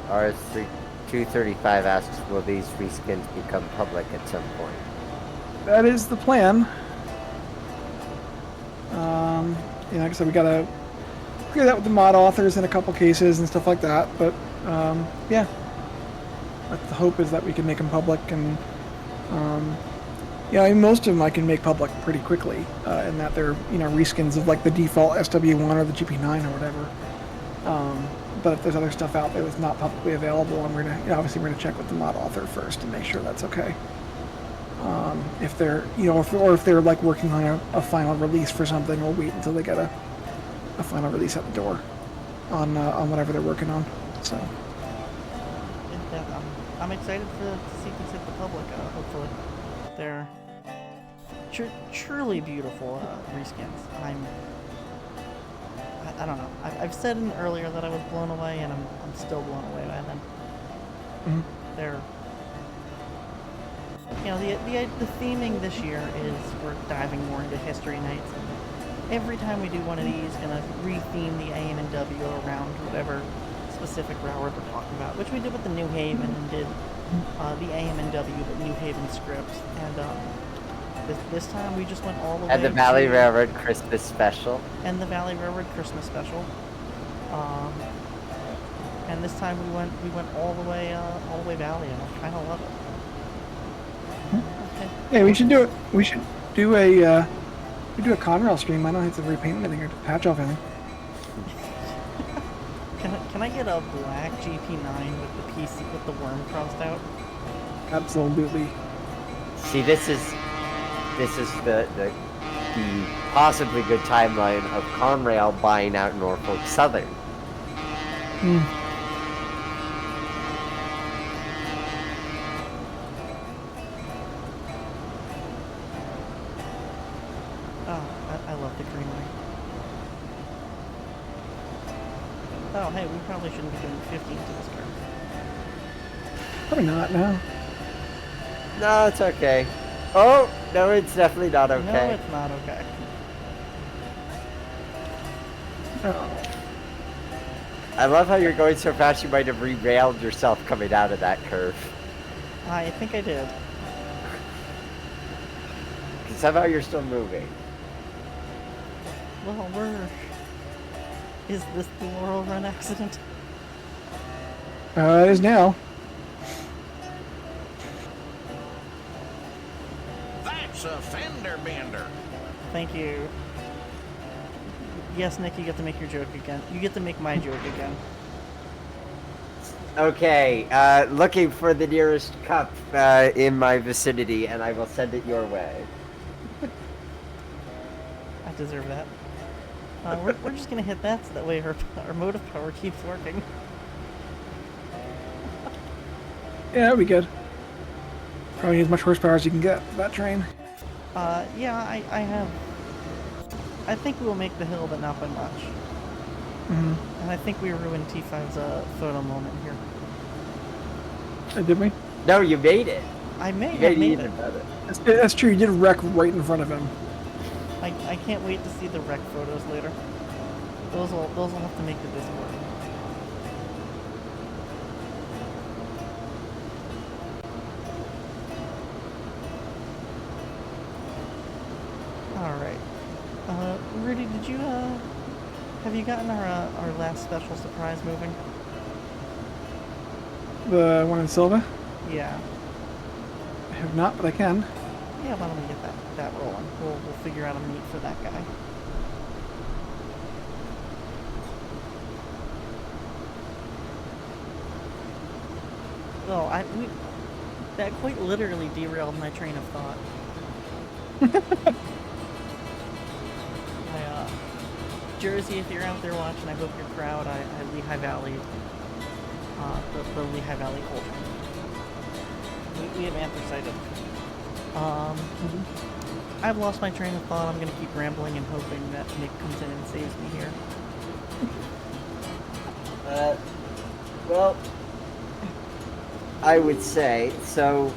Speaker 2: R235 asks, will these reskins become public at some point?
Speaker 3: That is the plan. Like I said, we gotta figure that with the mod authors in a couple cases and stuff like that. But yeah, but the hope is that we can make them public, and yeah, I mean, most of them I can make public pretty quickly, in that they're reskins of like the default SW1 or the GP9 or whatever. But if there's other stuff out there that's not publicly available, and we're gonna obviously we're gonna check with the mod author first to make sure that's okay. If they're if they're like working on a final release for something, we'll wait until they get a final release at the door on whatever they're working on. So
Speaker 1: Yeah, I'm excited to see these hit the public. Hopefully, they're truly beautiful reskins. I don't know. I've said earlier that I was blown away, and I'm still blown away by them.
Speaker 3: Mhm.
Speaker 1: They're the theming this year is we're diving more into history nights. Every time we do one of these, gonna re-theme the AM and W around whatever specific railroad we're talking about, which we did with the New Haven and did the AM and W, but New Haven scripts, and this time we just went all the way.
Speaker 2: And the Valley
Speaker 1: to,
Speaker 2: Railroad Christmas special.
Speaker 1: And the Valley Railroad Christmas special. And this time we went all the way Valley, and I kind of love it. Okay.
Speaker 3: hey, we should do it. We should do a Conrail stream. I don't have to repaint anything or patch off anything.
Speaker 1: Can I get a black GP9 with the PC with the worm crossed out?
Speaker 3: Absolutely.
Speaker 2: See, this is the possibly good timeline of Conrail buying out Norfolk Southern.
Speaker 3: Hmm.
Speaker 1: Oh, I love the greenery. Oh, hey, we probably shouldn't be doing 15 to this curve.
Speaker 3: Probably not. No.
Speaker 2: No, it's okay. Oh, no, it's definitely not
Speaker 1: No,
Speaker 2: okay.
Speaker 1: it's not okay.
Speaker 3: Oh.
Speaker 2: I love how you're going so fast you might have re-railed yourself coming out of that curve.
Speaker 1: I think I did.
Speaker 2: Somehow you're still moving.
Speaker 1: Well, is this the Laurel Run accident?
Speaker 3: It is now.
Speaker 4: That's a fender bender.
Speaker 1: Thank you. Yes, Nick, you get to make your joke again. You get to make my joke again.
Speaker 2: Okay, looking for the nearest cup in my vicinity, and I will send it your way.
Speaker 1: I deserve that. We're just gonna hit that so that way our motive power keeps working.
Speaker 3: Yeah, that'd be good. Probably need as much horsepower as you can get for that train.
Speaker 1: Yeah, I have. I think we will make the hill, but not by much.
Speaker 3: Mm-hmm.
Speaker 1: And I think we ruined T5's photo moment here.
Speaker 3: Did we?
Speaker 2: No, you made it.
Speaker 1: I may
Speaker 2: You
Speaker 1: have made
Speaker 2: even
Speaker 1: it.
Speaker 2: better.
Speaker 3: That's true. You did wreck right in front of him.
Speaker 1: I can't wait to see the wreck photos later. Those will have to make the Discord. All right. Rudy, did you have you gotten our last special surprise moving?
Speaker 3: The one in Silva?
Speaker 1: Yeah.
Speaker 3: I have not, but I can.
Speaker 1: Yeah, why don't we get that rolling? We'll figure out a meet for that guy. Oh, that quite literally derailed my train of thought. Jersey, if you're out there watching, I hope you're proud. I Lehigh Valley the Lehigh Valley coal train. We have anthracite. I've lost my train of thought. I'm going to keep rambling and hoping that Nick comes in and saves me here.
Speaker 2: Well, I would say, so,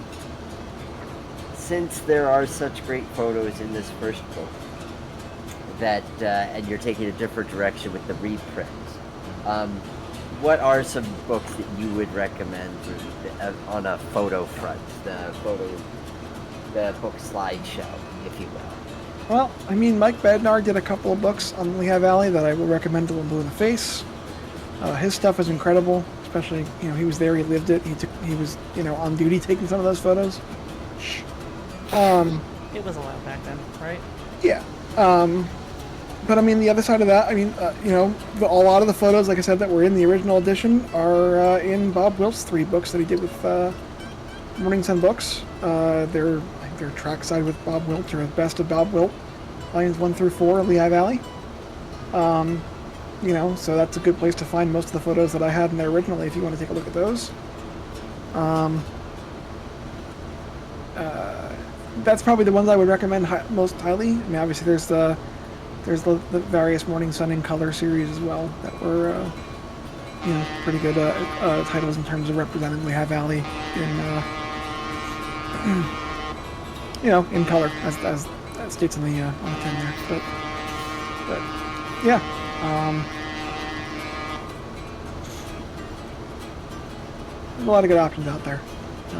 Speaker 2: since there are such great photos in this first book, that, and you're taking a different direction with the reprint, what are some books that you would recommend on a photo front, the book slideshow, if you will?
Speaker 3: Well, I mean, Mike Bednar did a couple of books on Lehigh Valley that I will recommend to Blue in the Face. His stuff is incredible, especially, he was there, he lived it, he was, on duty taking some of those photos.
Speaker 1: It was a while back then, right?
Speaker 3: Yeah. But I mean, the other side of that, a lot of the photos, like I said, that were in the original edition are in Bob Wilt's 3 books that he did with Morning Sun Books. They're trackside with Bob Wilt, or Best of Bob Wilt, volumes 1 through 4 of Lehigh Valley. So that's a good place to find most of the photos that I had in there originally if you want to take a look at those. That's probably the ones I would recommend most highly. I mean, obviously there's the various Morning Sun in Color series as well that were pretty good titles in terms of representing Lehigh Valley in in color as that states on the tin there. But yeah. There's a lot of good options out there. So.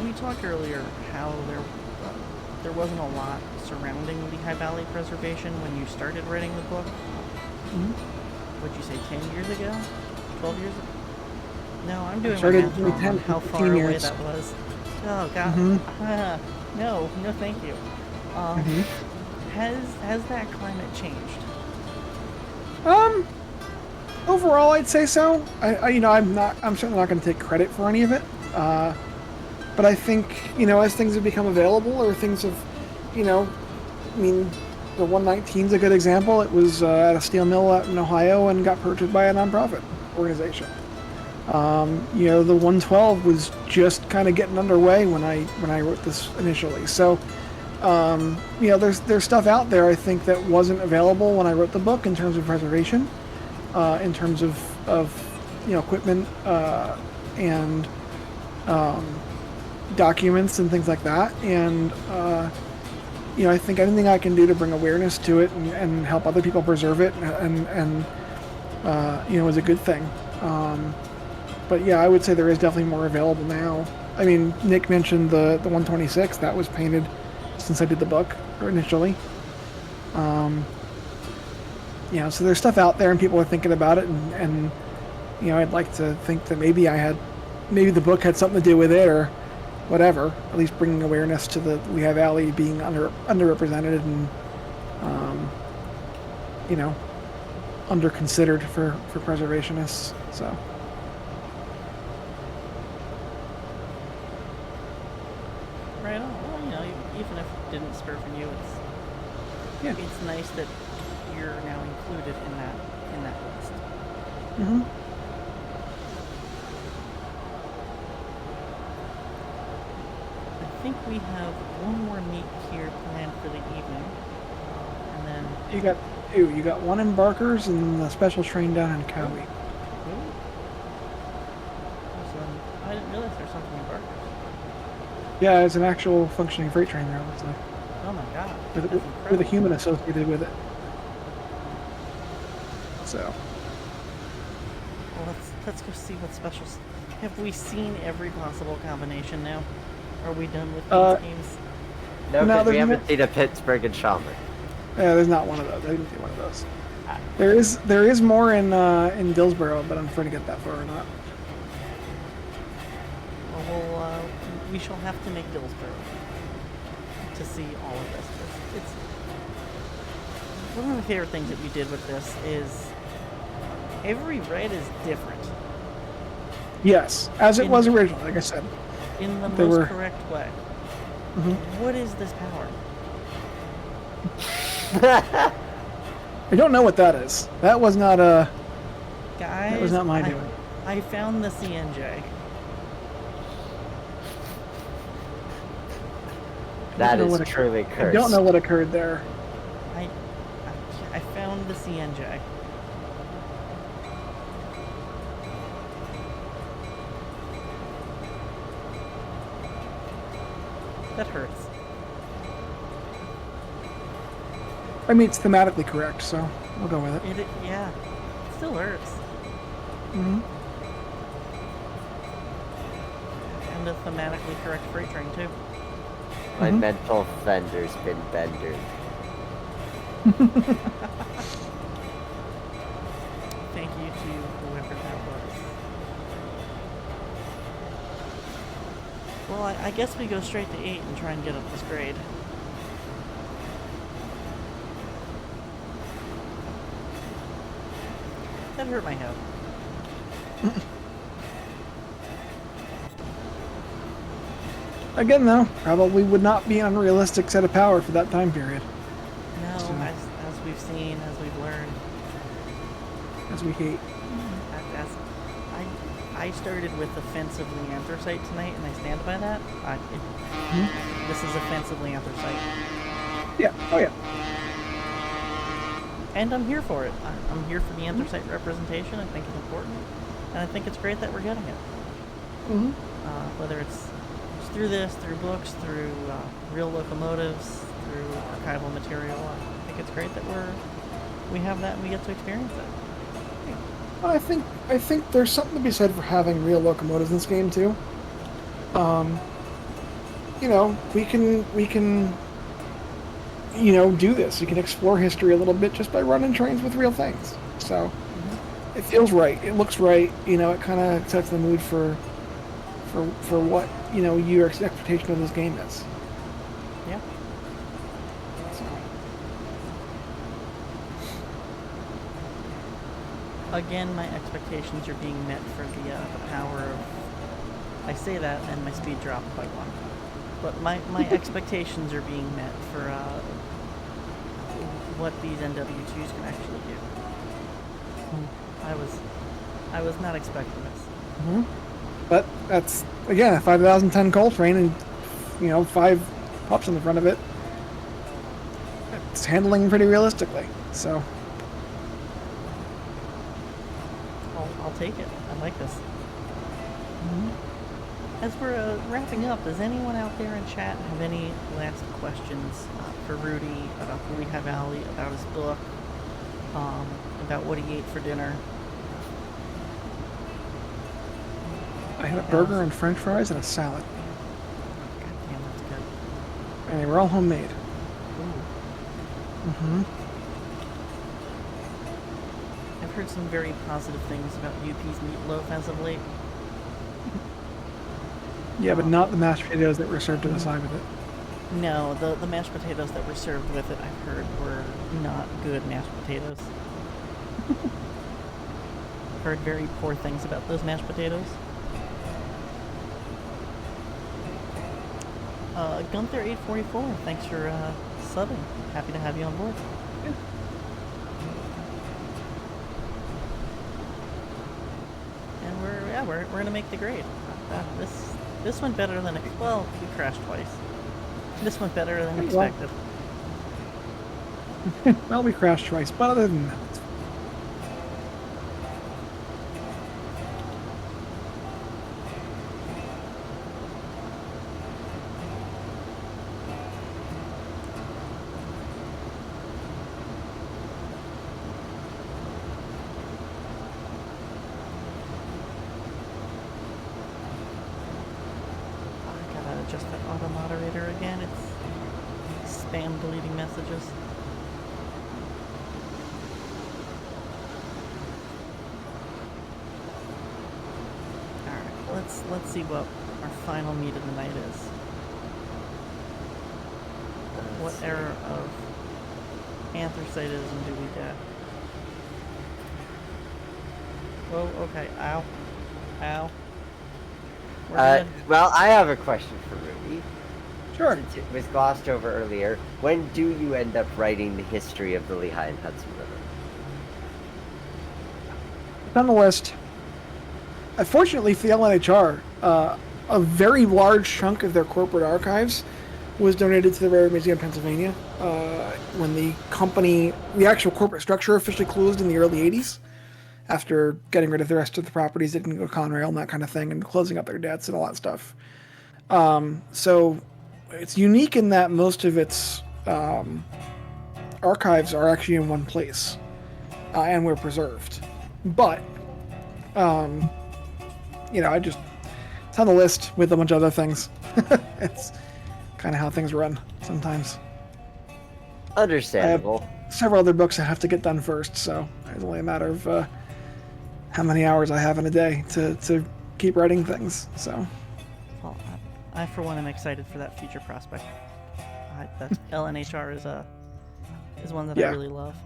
Speaker 1: We talked earlier how there wasn't a lot surrounding Lehigh Valley preservation when you started writing the book. What'd you say, 10 years ago? 12 years ago? No, I'm doing my math wrong on how far away that was. Oh, God. No, thank you. Has that climate changed?
Speaker 3: Overall, I'd say so. I'm certainly not going to take credit for any of it. But I think, as things have become available, or things have, the 119 is a good example. It was at a steel mill out in Ohio and got purchased by a nonprofit organization. The 112 was just kind of getting underway when I wrote this initially. So, there's stuff out there I think that wasn't available when I wrote the book in terms of preservation, in terms of equipment and documents and things like that. And I think anything I can do to bring awareness to it and help other people preserve it and is a good thing. But yeah, I would say there is definitely more available now. I mean, Nick mentioned the 126 that was painted since I did the book initially. So there's stuff out there and people are thinking about it, and I'd like to think that maybe the book had something to do with it, or whatever. At least bringing awareness to the Lehigh Valley being underrepresented and underconsidered for preservationists. So.
Speaker 1: Right on. Well, even if it didn't spur from you, it's nice that you're now included in that list. I think we have one more meet here planned for the evening, and then
Speaker 3: you got one in Barker's and a special train down in Cowie.
Speaker 1: I didn't realize there's something in Barker's.
Speaker 3: Yeah, it's an actual functioning freight train there, it looks like.
Speaker 1: Oh my God.
Speaker 3: With a human associated with it. So.
Speaker 1: Well, let's go see what specials. Have we seen every possible combination now? Are we done with these games?
Speaker 2: No, because we haven't seen a Pittsburgh and Chalmers.
Speaker 3: Yeah, there's not one of those. I didn't see one of those. There is more in Dillsboro, but I'm afraid to get that far or not.
Speaker 1: Well, we shall have to make Dillsboro to see all of this. It's one of the favorite things that we did with this is every raid is different.
Speaker 3: Yes, as it was originally, like I said.
Speaker 1: In the most correct way. What is this power?
Speaker 3: I don't know what that is. That was not a...
Speaker 1: Guys,
Speaker 3: That was not my doing.
Speaker 1: I found the CNJ.
Speaker 2: That
Speaker 3: know
Speaker 2: is
Speaker 3: what
Speaker 2: truly
Speaker 3: I
Speaker 2: cursed.
Speaker 3: don't know what occurred there.
Speaker 1: I found the CNJ. That hurts.
Speaker 3: I mean, it's thematically correct, so we'll go with it.
Speaker 1: Yeah, it still hurts.
Speaker 3: Hmm.
Speaker 1: And a thematically correct freight train too.
Speaker 2: My
Speaker 3: Mhm.
Speaker 2: mental fender's been bendered.
Speaker 1: Thank you to whoever that was. Well, I guess we go straight to 8 and try and get up this grade. That hurt my head.
Speaker 3: Again, though, probably would not be an unrealistic set of power for that time period,
Speaker 1: No,
Speaker 3: So-
Speaker 1: as we've seen, as we've learned,
Speaker 3: as we hate.
Speaker 1: as I started with offensively anthracite tonight, and I stand by that. This is offensively anthracite,
Speaker 3: Yeah. Oh yeah.
Speaker 1: and I'm here for it. I'm here for the anthracite representation. I think it's important, and I think it's great that we're getting it.
Speaker 3: Hmm.
Speaker 1: Whether it's through this, through books, through real locomotives, through archival material, I think it's great that we have that and we get to experience it.
Speaker 3: Well, I think there's something to be said for having real locomotives in this game too. You know, we can do this. You can explore history a little bit just by running trains with real things. So it feels right. It looks right. You know, it kind of sets the mood for what your expectation of this game is.
Speaker 1: Yeah.
Speaker 3: So,
Speaker 1: Again, my expectations are being met for the power of. I say that and my speed dropped by 1. But my expectations are being met for what these NW2s can actually do. I was not expecting this.
Speaker 3: mhm. But that's again a 5,000-ton coal train, and 5 pups on the front of it. It's handling pretty realistically. So
Speaker 1: I'll take it. I like this. As we're wrapping up, does anyone out there in chat have any last questions for Rudy about the Lehigh Valley, about his book, about what he ate for dinner?
Speaker 3: I had a burger and French fries and a salad,
Speaker 1: God damn, that's good.
Speaker 3: and they were all homemade.
Speaker 1: Ooh.
Speaker 3: Hmm.
Speaker 1: I've heard some very positive things about UP's meatloaf as of late.
Speaker 3: Yeah, but not the mashed potatoes that were served to the side with it.
Speaker 1: No, the mashed potatoes that were served with it, I've heard, were not good mashed potatoes. Heard very poor things about those mashed potatoes. Gunther844, thanks for subbing. Happy to have you on board.
Speaker 3: Yeah.
Speaker 1: And we're gonna make the grade. This went better than well, we crashed twice. This went better than expected.
Speaker 3: Well, we crashed twice, but other than that, it's fine.
Speaker 1: I gotta adjust that auto moderator again. It's spam deleting messages. Alright, let's see what our final meet of the night is. What era of anthracitism do we get? Oh, okay. Ow. Ow. We're good.
Speaker 2: Well, I have a question for Rudy.
Speaker 3: Sure.
Speaker 2: Since it was glossed over earlier, when do you end up writing the history of the Lehigh and Hudson River?
Speaker 3: on the list. Unfortunately for the LNHR, a very large chunk of their corporate archives was donated to the Railroad Museum of Pennsylvania when the actual corporate structure officially closed in the early 80s after getting rid of the rest of the properties that didn't go Conrail and that kind of thing and closing up their debts and all that stuff. So it's unique in that most of its archives are actually in one place and were preserved. But, it's on the list with a bunch of other things. It's kind of how things run sometimes.
Speaker 2: Understandable.
Speaker 3: I have several other books I have to get done first, so it's only a matter of how many hours I have in a day to keep writing things. So,
Speaker 1: Well, I for one am excited for that future prospect. That LNHR is one that I really love.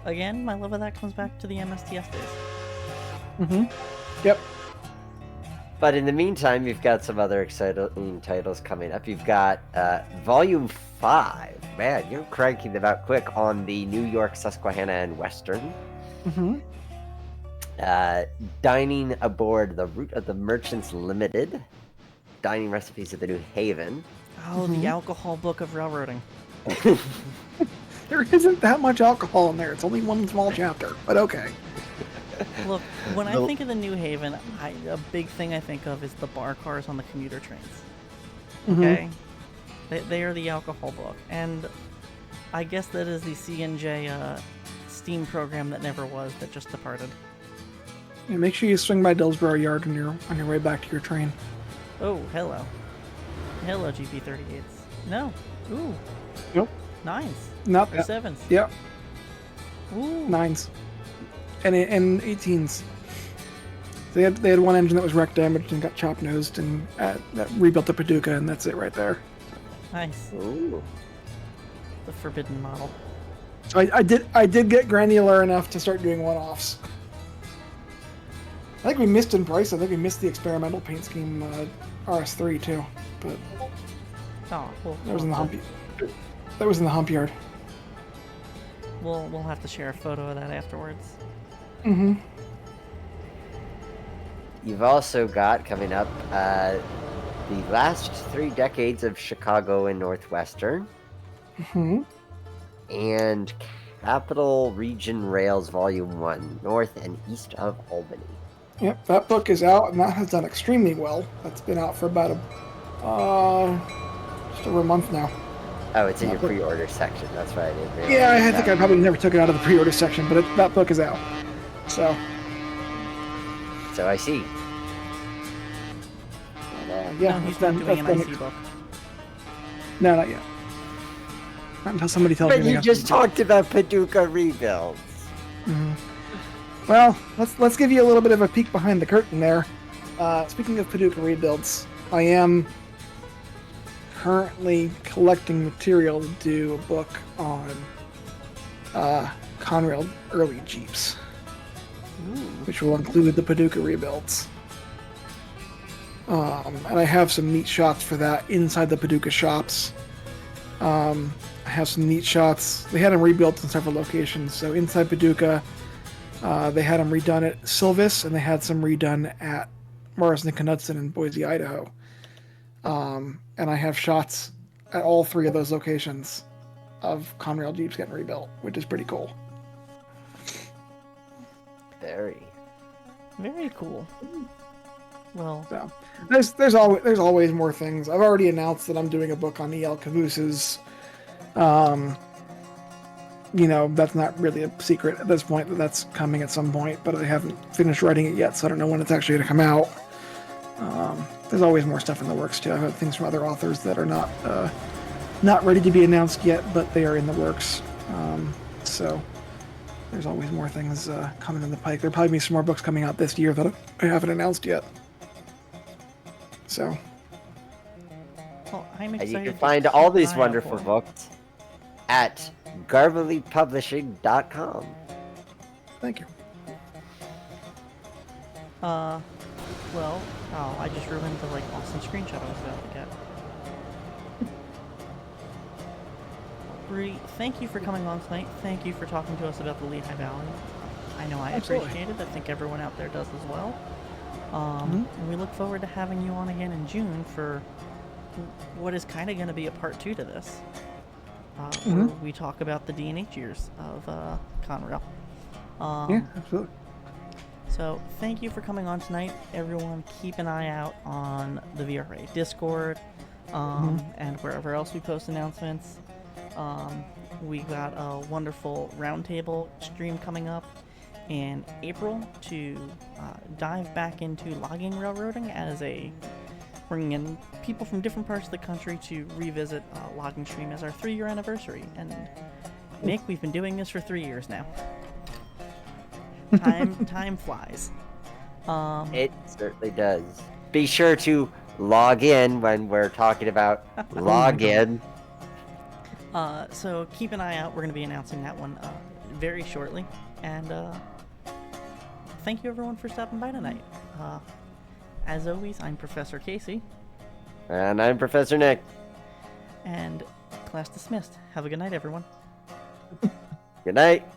Speaker 1: Again, my love of that comes back to the MSTS days.
Speaker 3: Mm-hmm. Yep.
Speaker 2: But in the meantime, you've got some other exciting titles coming up. You've got Volume 5. Man, you're cranking them out quick on the New York, Susquehanna, and Western.
Speaker 3: Mm-hmm.
Speaker 2: Dining Aboard the Route of the Merchants Limited. Dining Recipes of the New Haven.
Speaker 1: Oh, the alcohol book of railroading.
Speaker 3: There isn't that much alcohol in there. It's only one small chapter, but okay.
Speaker 1: Look, when I think of the New Haven, a big thing I think of is the bar cars on the commuter trains. Okay? They are the alcohol book. And I guess that is the C&J steam program that never was, that just departed.
Speaker 3: Yeah, make sure you swing by Dillsborough Yard on your way back to your train.
Speaker 1: Oh, hello. Hello, GP38s. No. Ooh.
Speaker 3: Nope.
Speaker 1: 9s.
Speaker 3: Not
Speaker 1: Or
Speaker 3: that.
Speaker 1: 7s.
Speaker 3: Yep.
Speaker 1: Ooh.
Speaker 3: 9s. And 18s. They had one engine that was wreck damaged and got chop nosed and that rebuilt the Paducah, and that's it right there.
Speaker 1: Nice.
Speaker 2: Ooh.
Speaker 1: The forbidden model.
Speaker 3: So I did get granular enough to start doing one-offs. I think we missed in price. I think we missed the experimental paint scheme RS3 too, but
Speaker 1: Oh, well,
Speaker 3: that was in the hump. That was in the hump yard.
Speaker 1: We'll have to share a photo of that afterwards.
Speaker 3: Mm-hmm.
Speaker 2: You've also got coming up the last 3 decades of Chicago and Northwestern.
Speaker 3: Mm-hmm.
Speaker 2: And Capital Region Rails Volume 1, North and East of Albany.
Speaker 3: Yep, that book is out, and that has done extremely well. That's been out for about just over a month now.
Speaker 2: Oh, it's in your pre-order section. That's right. I didn't realize
Speaker 3: Yeah, I
Speaker 2: that.
Speaker 3: think I probably never took it out of the pre-order section, but that book is out. So
Speaker 2: So I see.
Speaker 3: yeah,
Speaker 1: No, he's
Speaker 3: that's
Speaker 1: not
Speaker 3: been-
Speaker 1: doing an
Speaker 3: that's
Speaker 1: IC
Speaker 3: been-
Speaker 1: book.
Speaker 3: No, not yet. Not until somebody tells
Speaker 2: But
Speaker 3: me. they
Speaker 2: you
Speaker 3: got
Speaker 2: just
Speaker 3: something.
Speaker 2: talked about Paducah rebuilds.
Speaker 3: Well, let's give you a little bit of a peek behind the curtain there. Speaking of Paducah rebuilds, I am currently collecting material to do a book on Conrail early Jeeps, which will include the Paducah rebuilds. And I have some neat shots for that inside the Paducah shops. I have some neat shots. They had them rebuilt in several locations. So inside Paducah, they had them redone at Silvis, and they had some redone at Morrison and Knudsen in Boise, Idaho. And I have shots at all 3 of those locations of Conrail Jeeps getting rebuilt, which is pretty cool.
Speaker 2: Very.
Speaker 1: Very cool. Well,
Speaker 3: So there's always more things. I've already announced that I'm doing a book on EL cabooses. That's not really a secret at this point that that's coming at some point, but I haven't finished writing it yet, so I don't know when it's actually going to come out. There's always more stuff in the works too. I've had things from other authors that are not ready to be announced yet, but they are in the works. So there's always more things coming in the pike. There'll probably be some more books coming out this year that I haven't announced yet. So
Speaker 1: well I'm
Speaker 2: And
Speaker 1: excited.
Speaker 2: you can
Speaker 1: to
Speaker 2: find
Speaker 1: keep
Speaker 2: all
Speaker 1: an
Speaker 2: these
Speaker 1: eye out
Speaker 2: wonderful
Speaker 1: for it.
Speaker 2: books at garvelypublishing.com.
Speaker 3: thank you.
Speaker 1: Well, I just ruined the awesome screenshot I was about to get. Rudy, thank you for coming on tonight. Thank you for talking to us about the Lehigh Valley. I know I
Speaker 3: Absolutely.
Speaker 1: appreciate it. I think everyone out there does as well.
Speaker 3: Mm-hmm.
Speaker 1: And we look forward to having you on again in June for what is kind of going to be a part 2 to this, where we talk about the D&H years of Conrail.
Speaker 3: Yeah, absolutely.
Speaker 1: So thank you for coming on tonight, everyone. Keep an eye out on the VRA Discord and wherever else we post announcements. We got a wonderful roundtable stream coming up in April to dive back into logging railroading as bringing in people from different parts of the country to revisit logging stream as our 3-year anniversary. And Nick, we've been doing this for 3 years now. Time flies.
Speaker 2: It certainly does. Be sure to log in when we're talking about login.
Speaker 1: So keep an eye out. We're going to be announcing that one very shortly. And thank you everyone for stopping by tonight. As always, I'm Professor Casey.
Speaker 2: And I'm Professor Nick.
Speaker 1: And class dismissed. Have a good night, everyone.
Speaker 2: Good night.